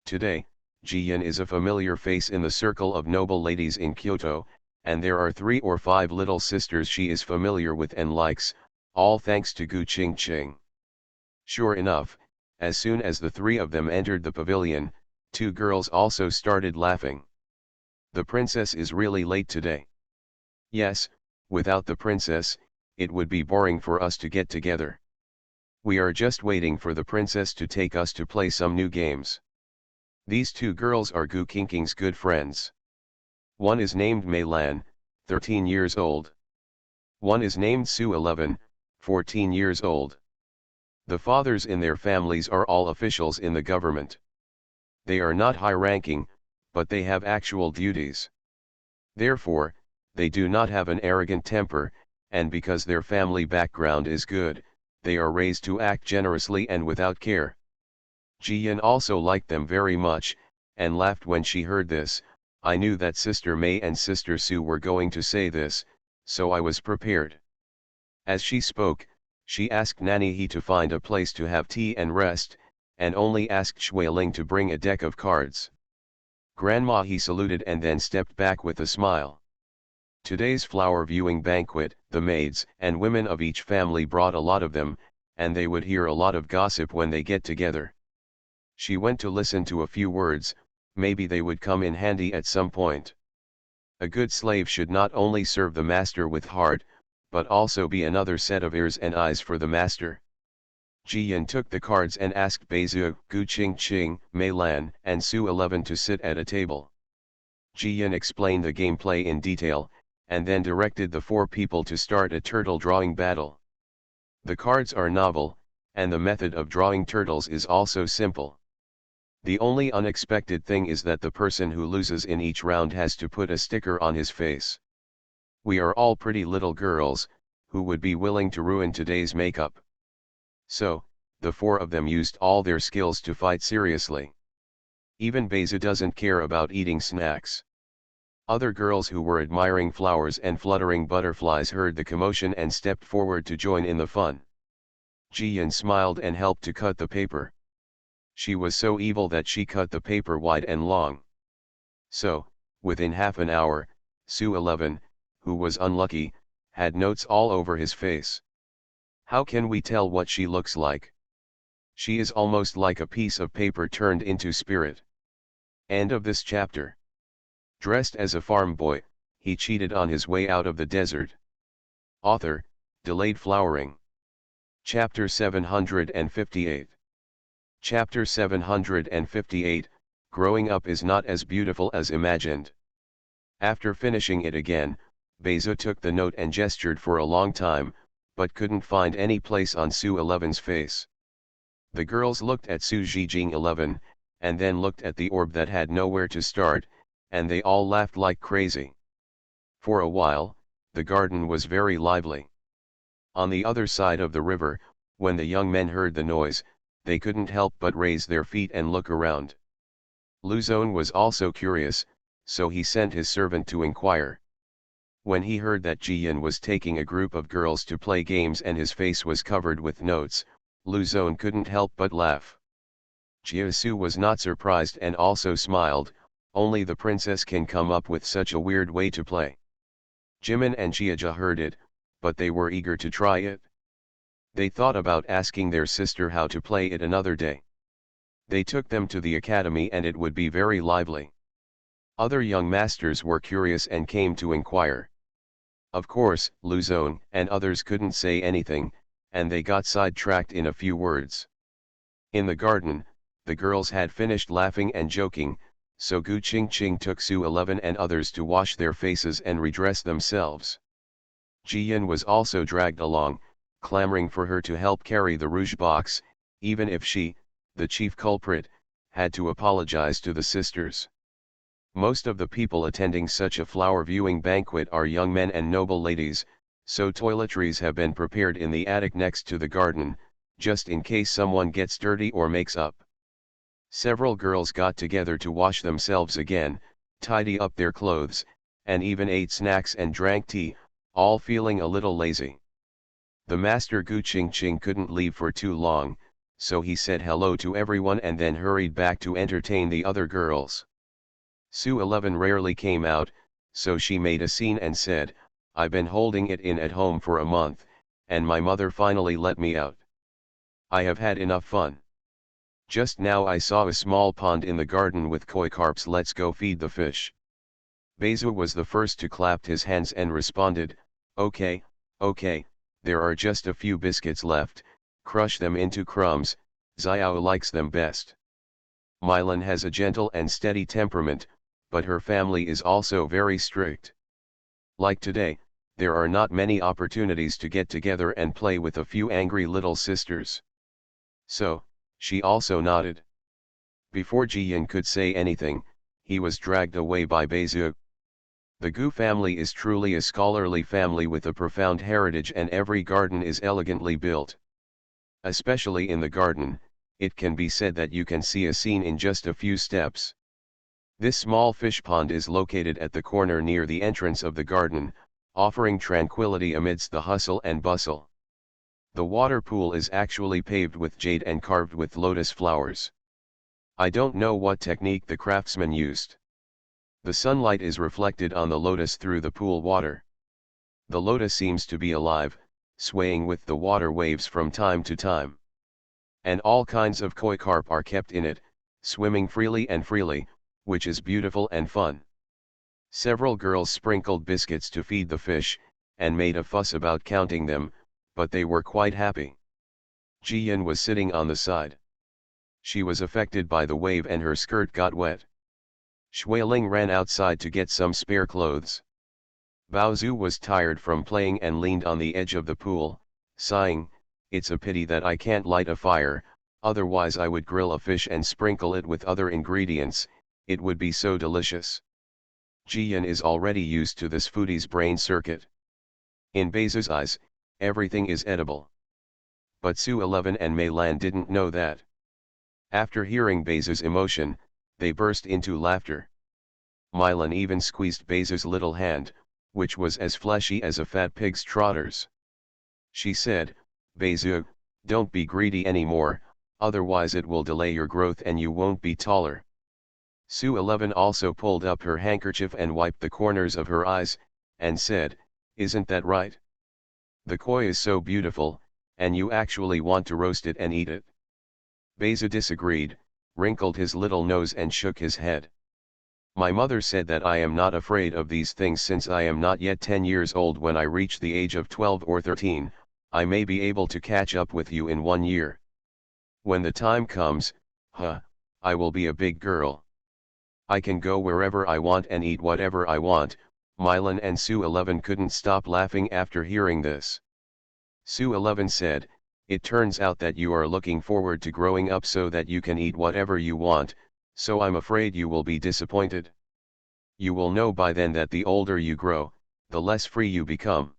Today, Jiyan is a familiar face in the circle of noble ladies in Kyoto, and there are 3 or 5 little sisters she is familiar with and likes, all thanks to Gu Qingqing. Sure enough, as soon as the 3 of them entered the pavilion, 2 girls also started laughing. "The princess is really late today." "Yes, without the princess, it would be boring for us to get together. We are just waiting for the princess to take us to play some new games." These 2 girls are Gu Qingqing's good friends. One is named Mei Lan, 13 years old. One is named Su 11, 14 years old. The fathers in their families are all officials in the government. They are not high-ranking, but they have actual duties. Therefore, they do not have an arrogant temper, and because their family background is good, they are raised to act generously and without care. Jiyan also liked them very much, and laughed when she heard this. I knew that Sister Mei and Sister Su were going to say this, so I was prepared. As she spoke, she asked Nanny He to find a place to have tea and rest, and only asked Shui Ling to bring a deck of cards. Grandma He saluted and then stepped back with a smile. Today's flower viewing banquet, the maids and women of each family brought a lot of them, and they would hear a lot of gossip when they get together. She went to listen to a few words, maybe they would come in handy at some point. A good slave should not only serve the master with heart, but also be another set of ears and eyes for the master. Jiyan took the cards and asked Beizu, Gu Qingqing, Mei Lan, and Su 11 to sit at a table. Jiyan explained the gameplay in detail, and then directed the 4 people to start a turtle drawing battle. The cards are novel, and the method of drawing turtles is also simple. The only unexpected thing is that the person who loses in each round has to put a sticker on his face. We are all pretty little girls, who would be willing to ruin today's makeup. So, the 4 of them used all their skills to fight seriously. Even Beza doesn't care about eating snacks. Other girls who were admiring flowers and fluttering butterflies heard the commotion and stepped forward to join in the fun. Jian smiled and helped to cut the paper. She was so evil that she cut the paper wide and long. So, within half an hour, Su 11, who was unlucky, had notes all over his face. How can we tell what she looks like? She is almost like a piece of paper turned into spirit. End of this chapter. Dressed as a farm boy, he cheated on his way out of the desert. Author, Delayed Flowering. Chapter 758. Chapter 758, Growing Up is Not as Beautiful as Imagined. After finishing it again, Beza took the note and gestured for a long time, but couldn't find any place on Su 11's face. The girls looked at Su Zhijing 11, and then looked at the orb that had nowhere to start, and they all laughed like crazy. For a while, the garden was very lively. On the other side of the river, when the young men heard the noise, they couldn't help but raise their feet and look around. Luzon was also curious, so he sent his servant to inquire. When he heard that Jian was taking a group of girls to play games and his face was covered with notes, Luzon couldn't help but laugh. Jiasu was not surprised and also smiled, only the princess can come up with such a weird way to play. Jimin and Jiaja heard it, but they were eager to try it. They thought about asking their sister how to play it another day. They took them to the academy and it would be very lively. Other young masters were curious and came to inquire. Of course, Luzon and others couldn't say anything, and they got sidetracked in a few words. In the garden, the girls had finished laughing and joking, so Gu Qingqing took Su 11 and others to wash their faces and redress themselves. Jiyan was also dragged along, clamoring for her to help carry the rouge box, even if she, the chief culprit, had to apologize to the sisters. Most of the people attending such a flower viewing banquet are young men and noble ladies, so toiletries have been prepared in the attic next to the garden, just in case someone gets dirty or makes up. Several girls got together to wash themselves again, tidy up their clothes, and even ate snacks and drank tea, all feeling a little lazy. The master Gu Qingqing couldn't leave for too long, so he said hello to everyone and then hurried back to entertain the other girls. Su 11 rarely came out, so she made a scene and said, "I've been holding it in at home for a month, and my mother finally let me out. I have had enough fun. Just now I saw a small pond in the garden with koi carps. Let's go feed the fish." Beza was the first to clap his hands and responded, okay, there are just a few biscuits left, crush them into crumbs, Xiao likes them best. Milan has a gentle and steady temperament, but her family is also very strict. Like today, there are not many opportunities to get together and play with a few angry little sisters. So, she also nodded. Before Jiyan could say anything, he was dragged away by Beza. The Gu family is truly a scholarly family with a profound heritage, and every garden is elegantly built. Especially in the garden, it can be said that you can see a scene in just a few steps. This small fish pond is located at the corner near the entrance of the garden, offering tranquility amidst the hustle and bustle. The water pool is actually paved with jade and carved with lotus flowers. I don't know what technique the craftsman used. The sunlight is reflected on the lotus through the pool water. The lotus seems to be alive, swaying with the water waves from time to time. And all kinds of koi carp are kept in it, swimming freely, which is beautiful and fun. Several girls sprinkled biscuits to feed the fish, and made a fuss about counting them, but they were quite happy. Jiyan was sitting on the side. She was affected by the wave and her skirt got wet. Shuiling ran outside to get some spare clothes. Baozu was tired from playing and leaned on the edge of the pool, sighing, "It's a pity that I can't light a fire, otherwise I would grill a fish and sprinkle it with other ingredients, it would be so delicious." Jiyan is already used to this foodie's brain circuit. In Beza's eyes, everything is edible. But Su 11 and Mei Lan didn't know that. After hearing Beza's emotion, They burst into laughter. Milan even squeezed Beza's little hand, which was as fleshy as a fat pig's trotters. She said, Beza, don't be greedy anymore, otherwise it will delay your growth and you won't be taller. Sue 11 also pulled up her handkerchief and wiped the corners of her eyes, and said, isn't that right? The koi is so beautiful, and you actually want to roast it and eat it. Beza disagreed, wrinkled his little nose and shook his head. My mother said that I am not afraid of these things since I am not yet 10 years old. When I reach the age of 12 or 13, I may be able to catch up with you in 1 year. When the time comes, I will be a big girl. I can go wherever I want and eat whatever I want. Milan and Sue 11 couldn't stop laughing after hearing this. Sue 11 said, it turns out that you are looking forward to growing up so that you can eat whatever you want, so I'm afraid you will be disappointed. You will know by then that the older you grow, the less free you become.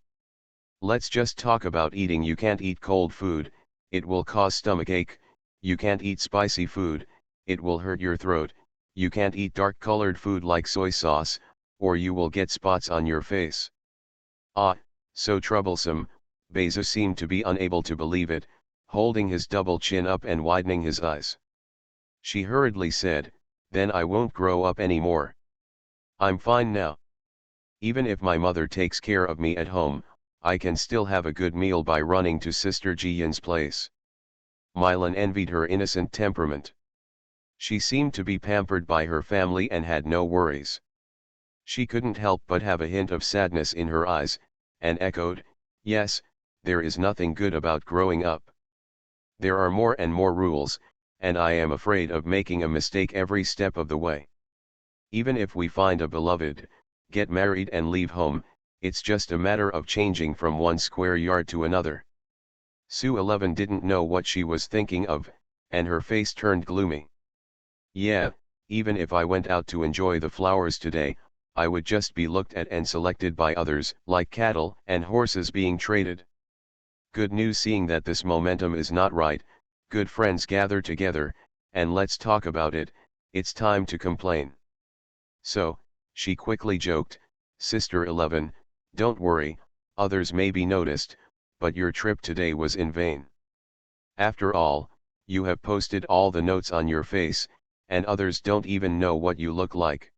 Let's just talk about eating. You can't eat cold food, it will cause stomachache. You can't eat spicy food, it will hurt your throat. You can't eat dark-colored food like soy sauce, or you will get spots on your face. Ah, so troublesome. Beza seemed to be unable to believe it, holding his double chin up and widening his eyes. She hurriedly said, then I won't grow up anymore. I'm fine now. Even if my mother takes care of me at home, I can still have a good meal by running to Sister Jiyan's place. Milan envied her innocent temperament. She seemed to be pampered by her family and had no worries. She couldn't help but have a hint of sadness in her eyes, and echoed, yes, there is nothing good about growing up. There are more and more rules, and I am afraid of making a mistake every step of the way. Even if we find a beloved, get married and leave home, it's just a matter of changing from one square yard to another. Sue 11 didn't know what she was thinking of, and her face turned gloomy. Yeah, even if I went out to enjoy the flowers today, I would just be looked at and selected by others, like cattle and horses being traded. Good news. Seeing that this momentum is not right, good friends gather together, and let's talk about it. It's time to complain. So, she quickly joked, Sister 11, don't worry, others may be noticed, but your trip today was in vain. After all, you have posted all the notes on your face, and others don't even know what you look like.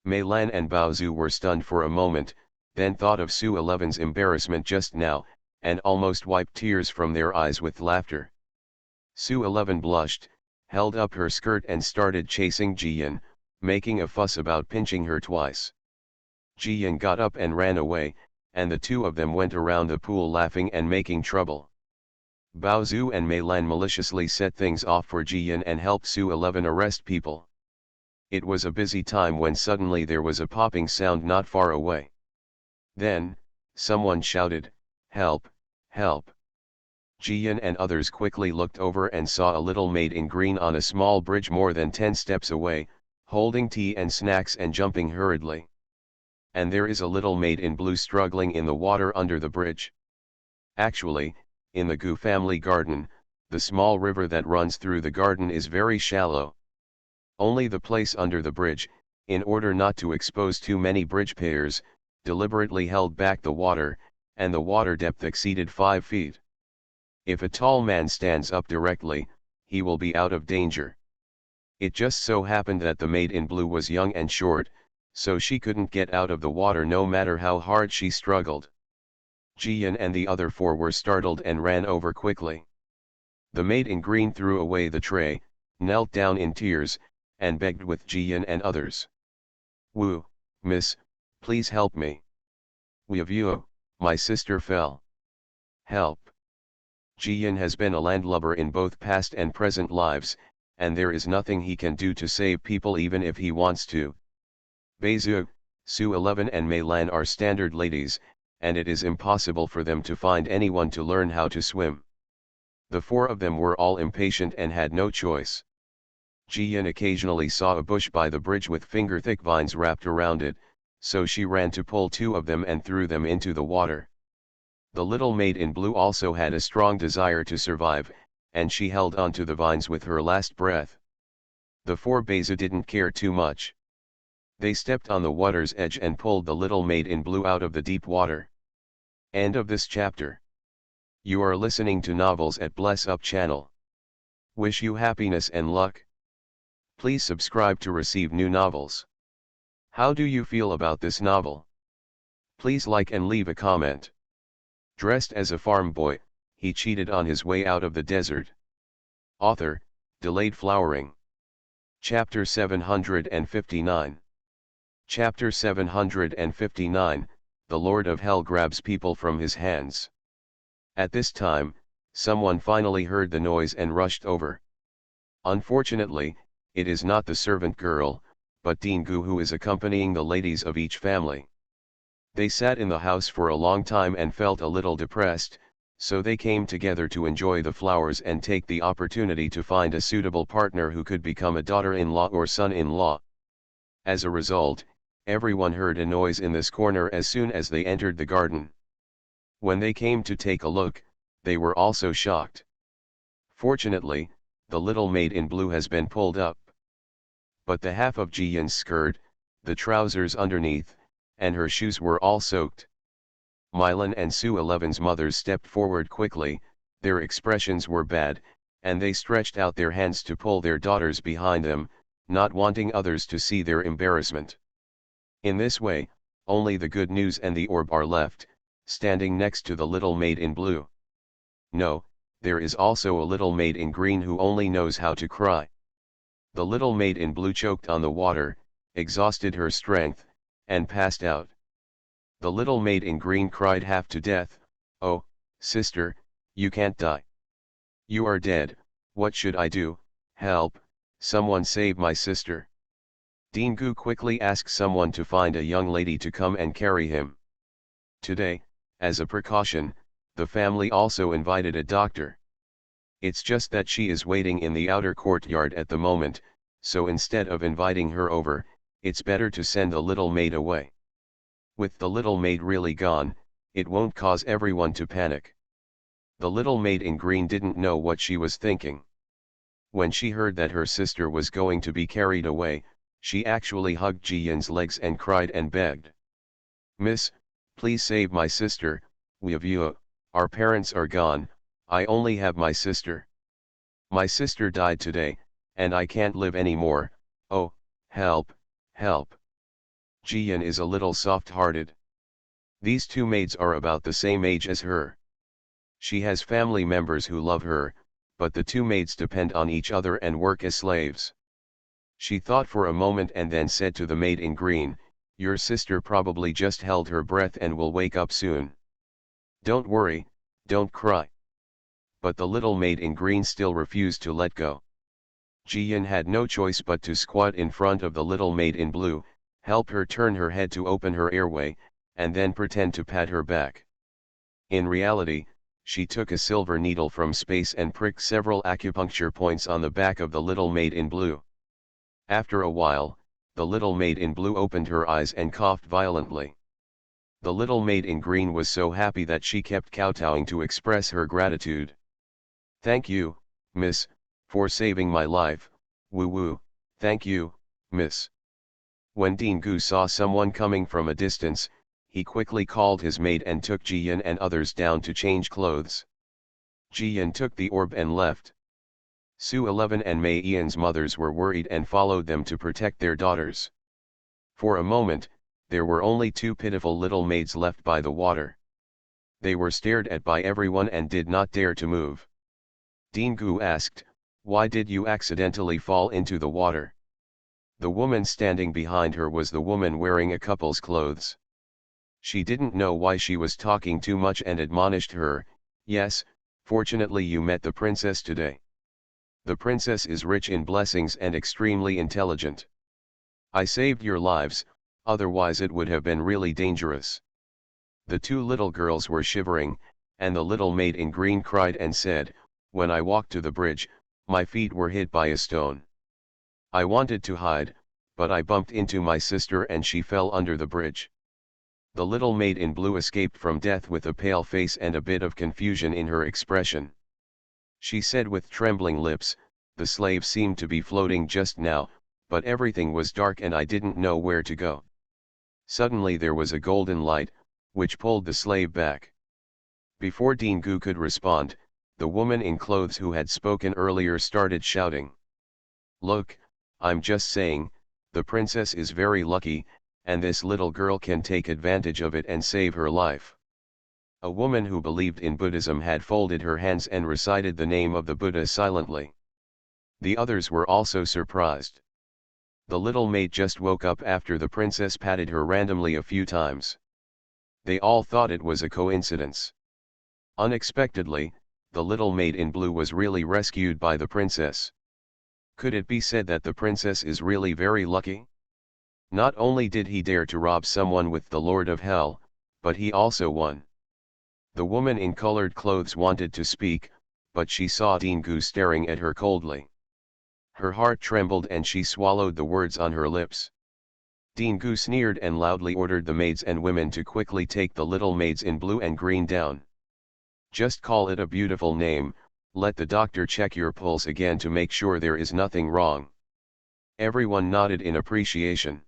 Mei Lan and Bao Zhu were stunned for a moment, then thought of Sue 11's embarrassment just now, and almost wiped tears from their eyes with laughter. Sue 11 blushed, held up her skirt and started chasing Jiyan, making a fuss about pinching her twice. Jiyan got up and ran away, and the two of them went around the pool laughing and making trouble. Bao Zhu and Mei Lan maliciously set things off for Jiyan and helped Sue 11 arrest people. It was a busy time when suddenly there was a popping sound not far away. Then, someone shouted, help, help. Jiyan and others quickly looked over and saw a little maid in green on a small bridge more than 10 steps away, holding tea and snacks and jumping hurriedly. And there is a little maid in blue struggling in the water under the bridge. Actually, in the Gu family garden, the small river that runs through the garden is very shallow. Only the place under the bridge, in order not to expose too many bridge payers, deliberately held back the water, and the water depth exceeded 5 feet. If a tall man stands up directly, he will be out of danger. It just so happened that the maid in blue was young and short, so she couldn't get out of the water no matter how hard she struggled. Jiyan and the other 4 were startled and ran over quickly. The maid in green threw away the tray, knelt down in tears, and begged with Jiyan and others. Woo, miss, please help me. Wee-of-you, my sister fell. Help. Jiyan has been a landlubber in both past and present lives, and there is nothing he can do to save people even if he wants to. Beizhu, Sue 11 and Mei Lan are standard ladies, and it is impossible for them to find anyone to learn how to swim. The 4 of them were all impatient and had no choice. Jiyan occasionally saw a bush by the bridge with finger-thick vines wrapped around it, so she ran to pull 2 of them and threw them into the water. The little maid in blue also had a strong desire to survive, and she held onto the vines with her last breath. The four Beza didn't care too much. They stepped on the water's edge and pulled the little maid in blue out of the deep water. End of this chapter. You are listening to Novels at Bless Up channel. Wish you happiness and luck. Please subscribe to receive new novels. How do you feel about this novel? Please like and leave a comment. Dressed as a farm boy, he cheated on his way out of the desert. Author, Delayed Flowering. Chapter 759. Chapter 759, The Lord of Hell grabs people from his hands. At this time, someone finally heard the noise and rushed over. Unfortunately, it is not the servant girl, but Dingu, who is accompanying the ladies of each family. They sat in the house for a long time and felt a little depressed, so they came together to enjoy the flowers and take the opportunity to find a suitable partner who could become a daughter-in-law or son-in-law. As a result, everyone heard a noise in this corner as soon as they entered the garden. When they came to take a look, they were also shocked. Fortunately, the little maid in blue has been pulled up. But the half of Ji-Yun's skirt, the trousers underneath, and her shoes were all soaked. Milan and Sue Eleven's mothers stepped forward quickly, their expressions were bad, and they stretched out their hands to pull their daughters behind them, not wanting others to see their embarrassment. In this way, only the good news and the orb are left, standing next to the little maid in blue. No, there is also a little maid in green who only knows how to cry. The little maid in blue choked on the water, exhausted her strength, and passed out. The little maid in green cried half to death, "Oh, sister, you can't die. You are dead, what should I do? Help, someone save my sister." Dingu quickly asked someone to find a young lady to come and carry him. Today, as a precaution, the family also invited a doctor. It's just that she is waiting in the outer courtyard at the moment, so instead of inviting her over, it's better to send the little maid away. With the little maid really gone, it won't cause everyone to panic. The little maid in green didn't know what she was thinking. When she heard that her sister was going to be carried away, she actually hugged Ji-Yun's legs and cried and begged. "Miss, please save my sister, our parents are gone, I only have my sister. My sister died today, and I can't live anymore, oh, help, help." Ji-Yun is a little soft-hearted. These two maids are about the same age as her. She has family members who love her, but the two maids depend on each other and work as slaves. She thought for a moment and then said to the maid in green, "Your sister probably just held her breath and will wake up soon. Don't worry, don't cry." But the little maid in green still refused to let go. Ji-Yun had no choice but to squat in front of the little maid in blue, help her turn her head to open her airway, and then pretend to pat her back. In reality, she took a silver needle from space and pricked several acupuncture points on the back of the little maid in blue. After a while, the little maid in blue opened her eyes and coughed violently. The little maid in green was so happy that she kept kowtowing to express her gratitude. "Thank you, miss, for saving my life, woo-woo, thank you, miss." When Dingu saw someone coming from a distance, he quickly called his maid and took Ji-Yun and others down to change clothes. Ji-Yun took the orb and left. Sue 11 and Mei Ian's mothers were worried and followed them to protect their daughters. For a moment, there were only two pitiful little maids left by the water. They were stared at by everyone and did not dare to move. Dingu asked, "Why did you accidentally fall into the water?" The woman standing behind her was the woman wearing a couple's clothes. She didn't know why she was talking too much and admonished her, "Yes, fortunately you met the princess today. The princess is rich in blessings and extremely intelligent. I saved your lives, otherwise it would have been really dangerous." The two little girls were shivering, and the little maid in green cried and said, "When I walked to the bridge, my feet were hit by a stone. I wanted to hide, but I bumped into my sister and she fell under the bridge." The little maid in blue escaped from death with a pale face and a bit of confusion in her expression. She said with trembling lips, the slave seemed to be floating just now, but everything was dark and I didn't know where to go. Suddenly there was a golden light, which pulled the slave back. Before Dingu could respond, the woman in clothes who had spoken earlier started shouting. "Look, I'm just saying, the princess is very lucky, and this little girl can take advantage of it and save her life." A woman who believed in Buddhism had folded her hands and recited the name of the Buddha silently. The others were also surprised. The little maid just woke up after the princess patted her randomly a few times. They all thought it was a coincidence. Unexpectedly, the little maid in blue was really rescued by the princess. Could it be said that the princess is really very lucky? Not only did he dare to rob someone with the Lord of Hell, but he also won. The woman in colored clothes wanted to speak, but she saw Dingu staring at her coldly. Her heart trembled and she swallowed the words on her lips. Dingu sneered and loudly ordered the maids and women to quickly take the little maids in blue and green down. "Just call it a beautiful name, let the doctor check your pulse again to make sure there is nothing wrong." Everyone nodded in appreciation.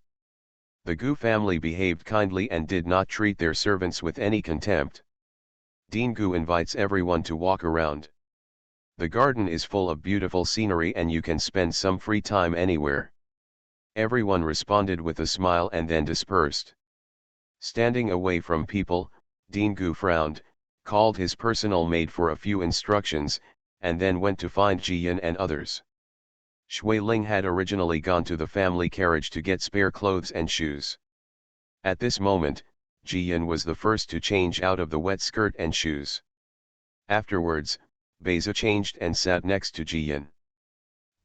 The Gu family behaved kindly and did not treat their servants with any contempt. Dingu invites everyone to walk around. The garden is full of beautiful scenery and you can spend some free time anywhere. Everyone responded with a smile and then dispersed. Standing away from people, Dingu frowned, called his personal maid for a few instructions, and then went to find Jiyan and others. Shui Ling had originally gone to the family carriage to get spare clothes and shoes. At this moment, Jiyan was the first to change out of the wet skirt and shoes. Afterwards, Beza changed and sat next to Jiyan.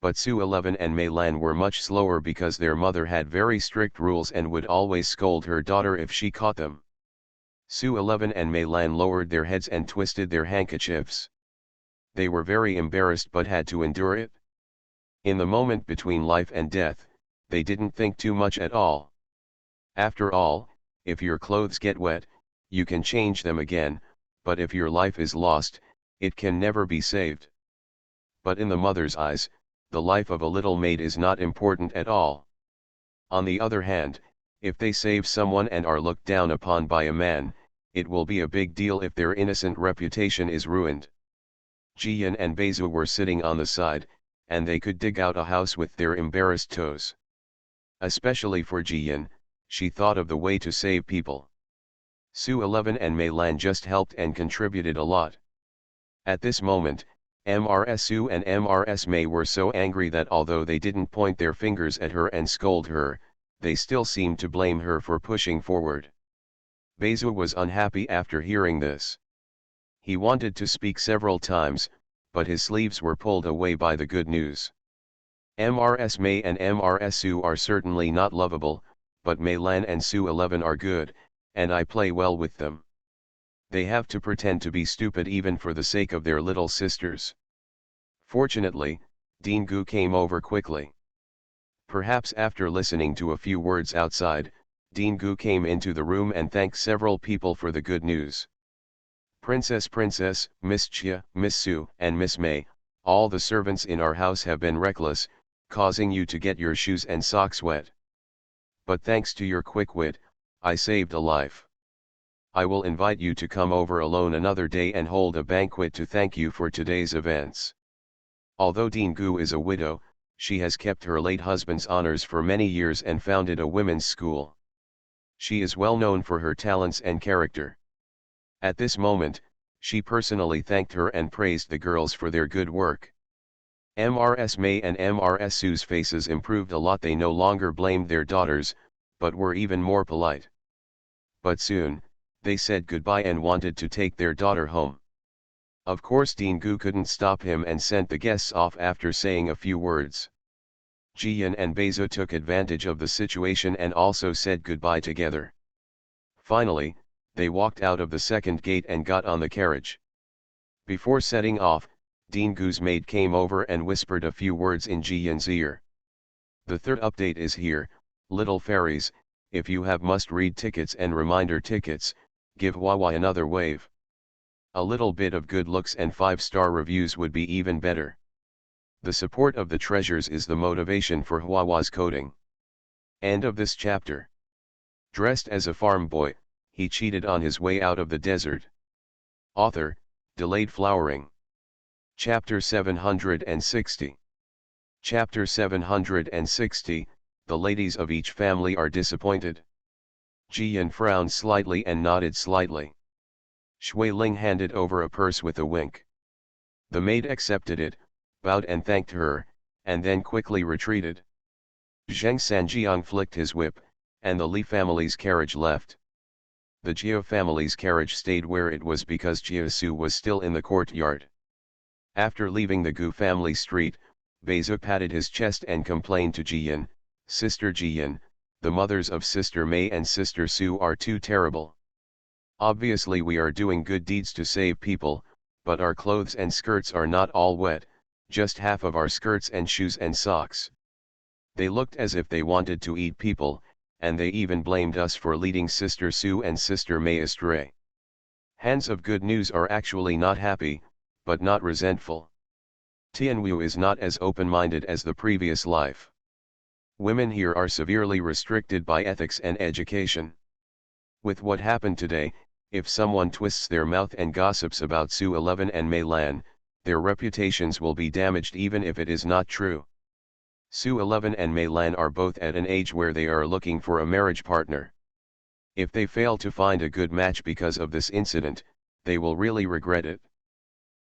But Su 11 and Mei Lan were much slower because their mother had very strict rules and would always scold her daughter if she caught them. Su 11 and Mei Lan lowered their heads and twisted their handkerchiefs. They were very embarrassed but had to endure it. In the moment between life and death, they didn't think too much at all. After all, if your clothes get wet, you can change them again, but if your life is lost, it can never be saved. But in the mother's eyes, the life of a little maid is not important at all. On the other hand, if they save someone and are looked down upon by a man, it will be a big deal if their innocent reputation is ruined. Jiyan and Beza were sitting on the side, and they could dig out a house with their embarrassed toes. Especially for Jiyan, she thought of the way to save people. Su 11 and Mei Lan just helped and contributed a lot. At this moment, Mrs. Su and Mrs. Mei were so angry that although they didn't point their fingers at her and scold her, they still seemed to blame her for pushing forward. Beza was unhappy after hearing this. He wanted to speak several times, but his sleeves were pulled away by the good news. Mrs. Mei and Mrs. Su are certainly not lovable, but Mei Lan and Su 11 are good, and I play well with them. They have to pretend to be stupid even for the sake of their little sisters. Fortunately, Dingu came over quickly. Perhaps after listening to a few words outside, Dingu came into the room and thanked several people for the good news. Princess, Miss Chia, Miss Su, and Miss Mei, all the servants in our house have been reckless, causing you to get your shoes and socks wet. But thanks to your quick wit, I saved a life. I will invite you to come over alone another day and hold a banquet to thank you for today's events. Although Dingu is a widow, she has kept her late husband's honors for many years and founded a women's school. She is well known for her talents and character. At this moment, she personally thanked her and praised the girls for their good work. Mrs. Mei and Mrs. Su's faces improved a lot. They no longer blamed their daughters, but were even more polite. But soon, they said goodbye and wanted to take their daughter home. Of course Dingu couldn't stop him and sent the guests off after saying a few words. Jiyan and Beza took advantage of the situation and also said goodbye together. Finally, they walked out of the second gate and got on the carriage. Before setting off, Dingu's maid came over and whispered a few words in Jiyan's ear. The third update is here, little fairies. If you have must-read tickets and reminder tickets, give Wawa another wave. A little bit of good looks and 5-star reviews would be even better. The support of the treasures is the motivation for Huahua's coding. End of this chapter. Dressed as a farm boy, he cheated on his way out of the desert. Author, delayed flowering. Chapter 760. Chapter 760, the ladies of each family are disappointed. Jiyan frowned slightly and nodded slightly. Shui Ling handed over a purse with a wink. The maid accepted it, bowed and thanked her, and then quickly retreated. Zheng Sanjiang flicked his whip, and the Li family's carriage left. The Jiao family's carriage stayed where it was because Jiasu was still in the courtyard. After leaving the Gu family street, Beizu patted his chest and complained to Jiyan, "Sister Jiyan, the mothers of Sister Mei and Sister Su are too terrible. Obviously we are doing good deeds to save people, but our clothes and skirts are not all wet, just half of our skirts and shoes and socks. They looked as if they wanted to eat people, and they even blamed us for leading Sister Su and Sister Mei astray. Hands of good news are actually not happy, but not resentful. Tianwu is not as open-minded as the previous life. Women here are severely restricted by ethics and education. With what happened today, if someone twists their mouth and gossips about Su 11 and Mei Lan, their reputations will be damaged even if it is not true. Su 11 and Mei Lan are both at an age where they are looking for a marriage partner. If they fail to find a good match because of this incident, they will really regret it.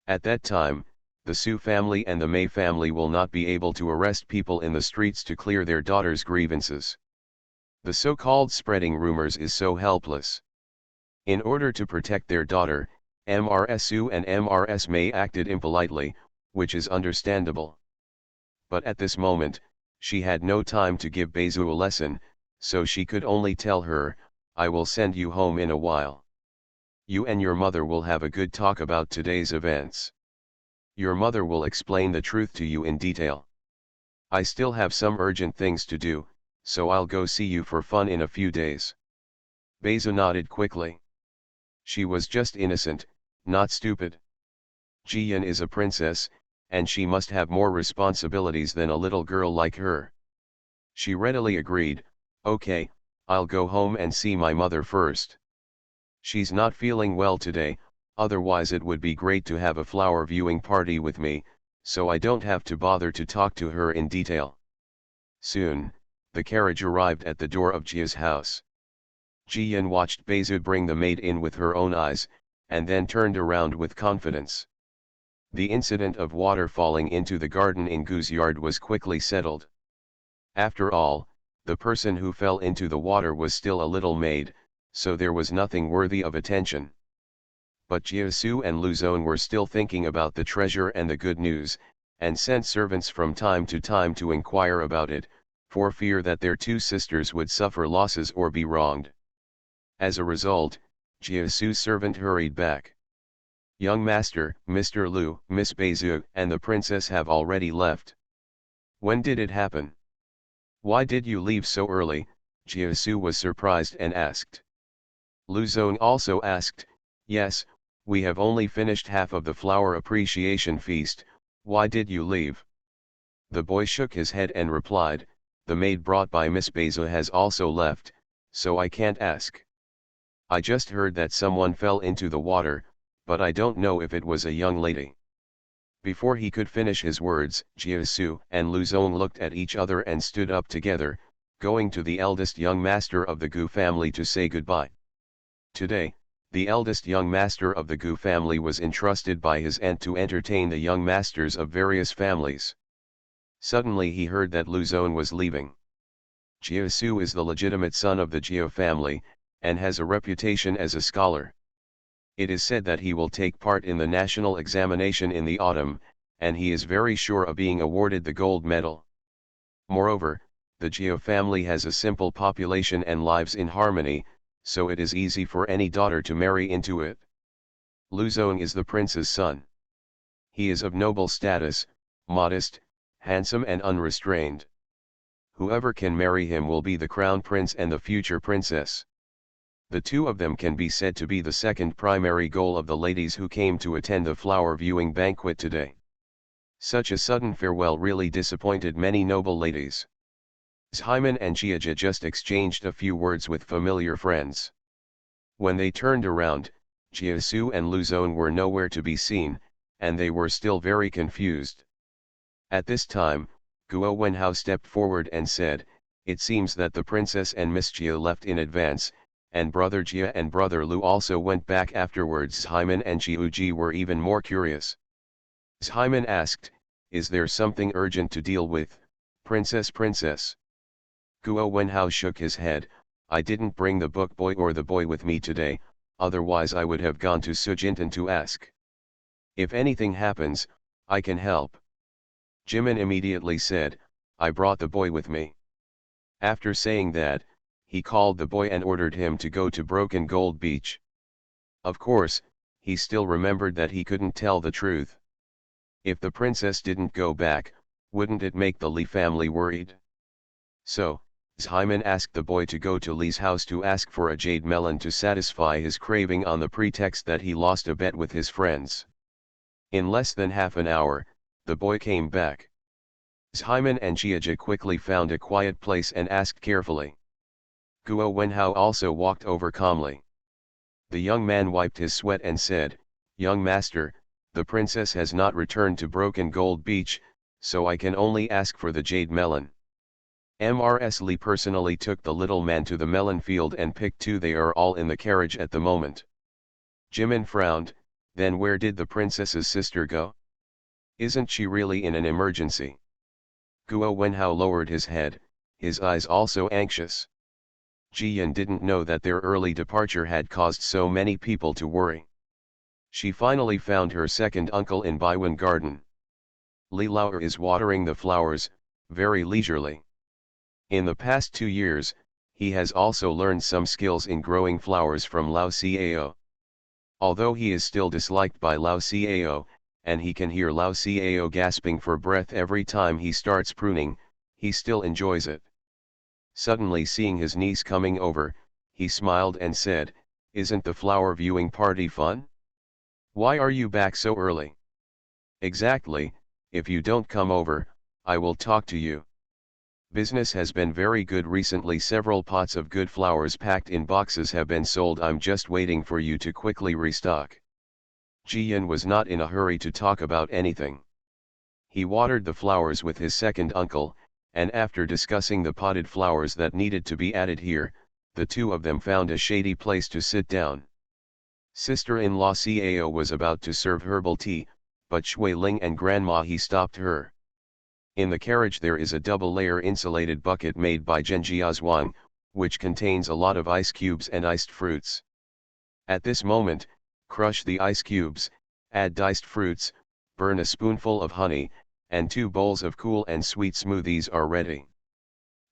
At that time, the Su family and the Mei family will not be able to arrest people in the streets to clear their daughters' grievances. The so-called spreading rumors is so helpless. In order to protect their daughter, Mrs. Su and Mrs. Mei acted impolitely, which is understandable. But at this moment, she had no time to give Beizu a lesson, so she could only tell her, "I will send you home in a while. You and your mother will have a good talk about today's events. Your mother will explain the truth to you in detail. I still have some urgent things to do, so I'll go see you for fun in a few days." Beizu nodded quickly. She was just innocent, not stupid. Jiyan is a princess, and she must have more responsibilities than a little girl like her. She readily agreed, "Okay, I'll go home and see my mother first. She's not feeling well today, otherwise it would be great to have a flower viewing party with me, so I don't have to bother to talk to her in detail." Soon, the carriage arrived at the door of Jia's house. Jiyan watched Beizu bring the maid in with her own eyes, and then turned around with confidence. The incident of water falling into the garden in Gu's yard was quickly settled. After all, the person who fell into the water was still a little maid, so there was nothing worthy of attention. But Jiasu and Luzon were still thinking about the treasure and the good news, and sent servants from time to time to inquire about it, for fear that their two sisters would suffer losses or be wronged. As a result, Jiasu's servant hurried back. "Young master, Mr. Lu, Miss Beizu, and the princess have already left. When did it happen? Why did you leave so early?" Jiasu was surprised and asked. Luzon also asked, "Yes, we have only finished half of the flower appreciation feast, why did you leave?" The boy shook his head and replied, "The maid brought by Miss Beizu has also left, so I can't ask. I just heard that someone fell into the water, but I don't know if it was a young lady." Before he could finish his words, Jiasu and Luzon looked at each other and stood up together, going to the eldest young master of the Gu family to say goodbye. Today, the eldest young master of the Gu family was entrusted by his aunt to entertain the young masters of various families. Suddenly he heard that Luzon was leaving. Jiasu is the legitimate son of the Jiao family, and has a reputation as a scholar. It is said that he will take part in the national examination in the autumn, and he is very sure of being awarded the gold medal. Moreover, the Jiao family has a simple population and lives in harmony, so it is easy for any daughter to marry into it. Luzon is the prince's son. He is of noble status, modest, handsome and unrestrained. Whoever can marry him will be the crown prince and the future princess. The two of them can be said to be the second primary goal of the ladies who came to attend the flower viewing banquet today. Such a sudden farewell really disappointed many noble ladies. Hyman and Jiaja just exchanged a few words with familiar friends. When they turned around, Jiasu and Luzon were nowhere to be seen, and they were still very confused. At this time, Guo Wenhao stepped forward and said, "It seems that the princess and Miss Jia left in advance, and brother Jia and brother Lu also went back afterwards." Hyman and Jiuji were even more curious. Hyman asked, "Is there something urgent to deal with, princess?" Guo Wenhao shook his head, "I didn't bring the book boy or the boy with me today, otherwise I would have gone to Sujintan to ask. If anything happens, I can help." Jimin immediately said, "I brought the boy with me." After saying that, he called the boy and ordered him to go to Broken Gold Beach. Of course, he still remembered that he couldn't tell the truth. If the princess didn't go back, wouldn't it make the Li family worried? So, Hyman asked the boy to go to Li's house to ask for a jade melon to satisfy his craving on the pretext that he lost a bet with his friends. In less than half an hour, the boy came back. Hyman and Jiaja quickly found a quiet place and asked carefully. Guo Wenhao also walked over calmly. The young man wiped his sweat and said, "Young master, the princess has not returned to Broken Gold Beach, so I can only ask for the jade melon." Mrs. Li personally took the little man to the melon field and picked two. They are all in the carriage at the moment. Jimin frowned, "Then where did the princess's sister go? Isn't she really in an emergency?" Guo Wenhao lowered his head, his eyes also anxious. Jiyan didn't know that their early departure had caused so many people to worry. She finally found her second uncle in Baiwan Garden. Li Lao is watering the flowers, very leisurely. In the past 2 years, he has also learned some skills in growing flowers from Lao Cao. Although he is still disliked by Lao Cao, and he can hear Lao Cao gasping for breath every time he starts pruning, he still enjoys it. Suddenly seeing his niece coming over, he smiled and said, "Isn't the flower viewing party fun? Why are you back so early?" "Exactly, if you don't come over, I will talk to you. Business has been very good recently. Several pots of good flowers packed in boxes have been sold. I'm just waiting for you to quickly restock." Jiyan was not in a hurry to talk about anything. He watered the flowers with his second uncle, and after discussing the potted flowers that needed to be added here, the two of them found a shady place to sit down. Sister-in-law Cao was about to serve herbal tea, but Shui Ling and Grandma He stopped her. In the carriage there is a double-layer insulated bucket made by Zhengjiazhuang, which contains a lot of ice cubes and iced fruits. At this moment, crush the ice cubes, add diced fruits, burn a spoonful of honey, and 2 bowls of cool and sweet smoothies are ready.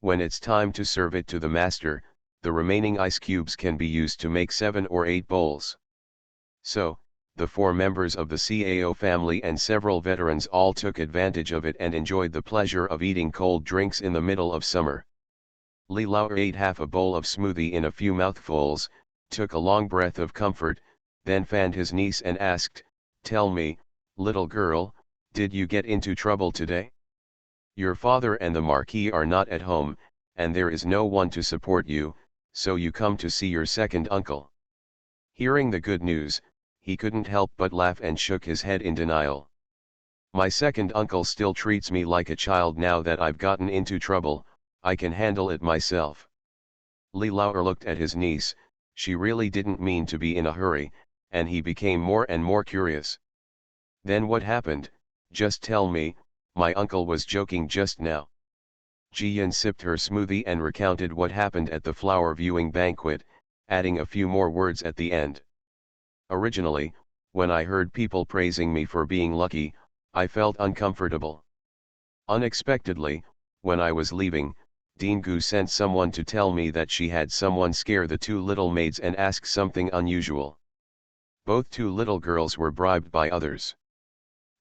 When it's time to serve it to the master, the remaining ice cubes can be used to make 7 or 8 bowls. So, the 4 members of the Cao family and several veterans all took advantage of it and enjoyed the pleasure of eating cold drinks in the middle of summer. Li Lao ate half a bowl of smoothie in a few mouthfuls, took a long breath of comfort, then fanned his niece and asked, "Tell me, little girl, did you get into trouble today? Your father and the Marquis are not at home, and there is no one to support you, so you come to see your second uncle." Hearing the good news, he couldn't help but laugh and shook his head in denial. "My second uncle still treats me like a child. Now that I've gotten into trouble, I can handle it myself." Li Lao looked at his niece. She really didn't mean to be in a hurry, and he became more and more curious. "Then what happened? Just tell me, my uncle was joking just now." Jiyan sipped her smoothie and recounted what happened at the flower viewing banquet, adding a few more words at the end. "Originally, when I heard people praising me for being lucky, I felt uncomfortable. Unexpectedly, when I was leaving, Dingu sent someone to tell me that she had someone scare the 2 little maids and ask something unusual. Both 2 little girls were bribed by others.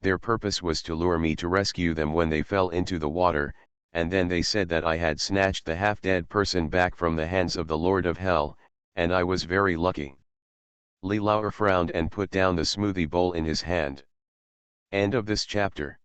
Their purpose was to lure me to rescue them when they fell into the water, and then they said that I had snatched the half-dead person back from the hands of the Lord of Hell, and I was very lucky." Li Lao frowned and put down the smoothie bowl in his hand. End of this chapter.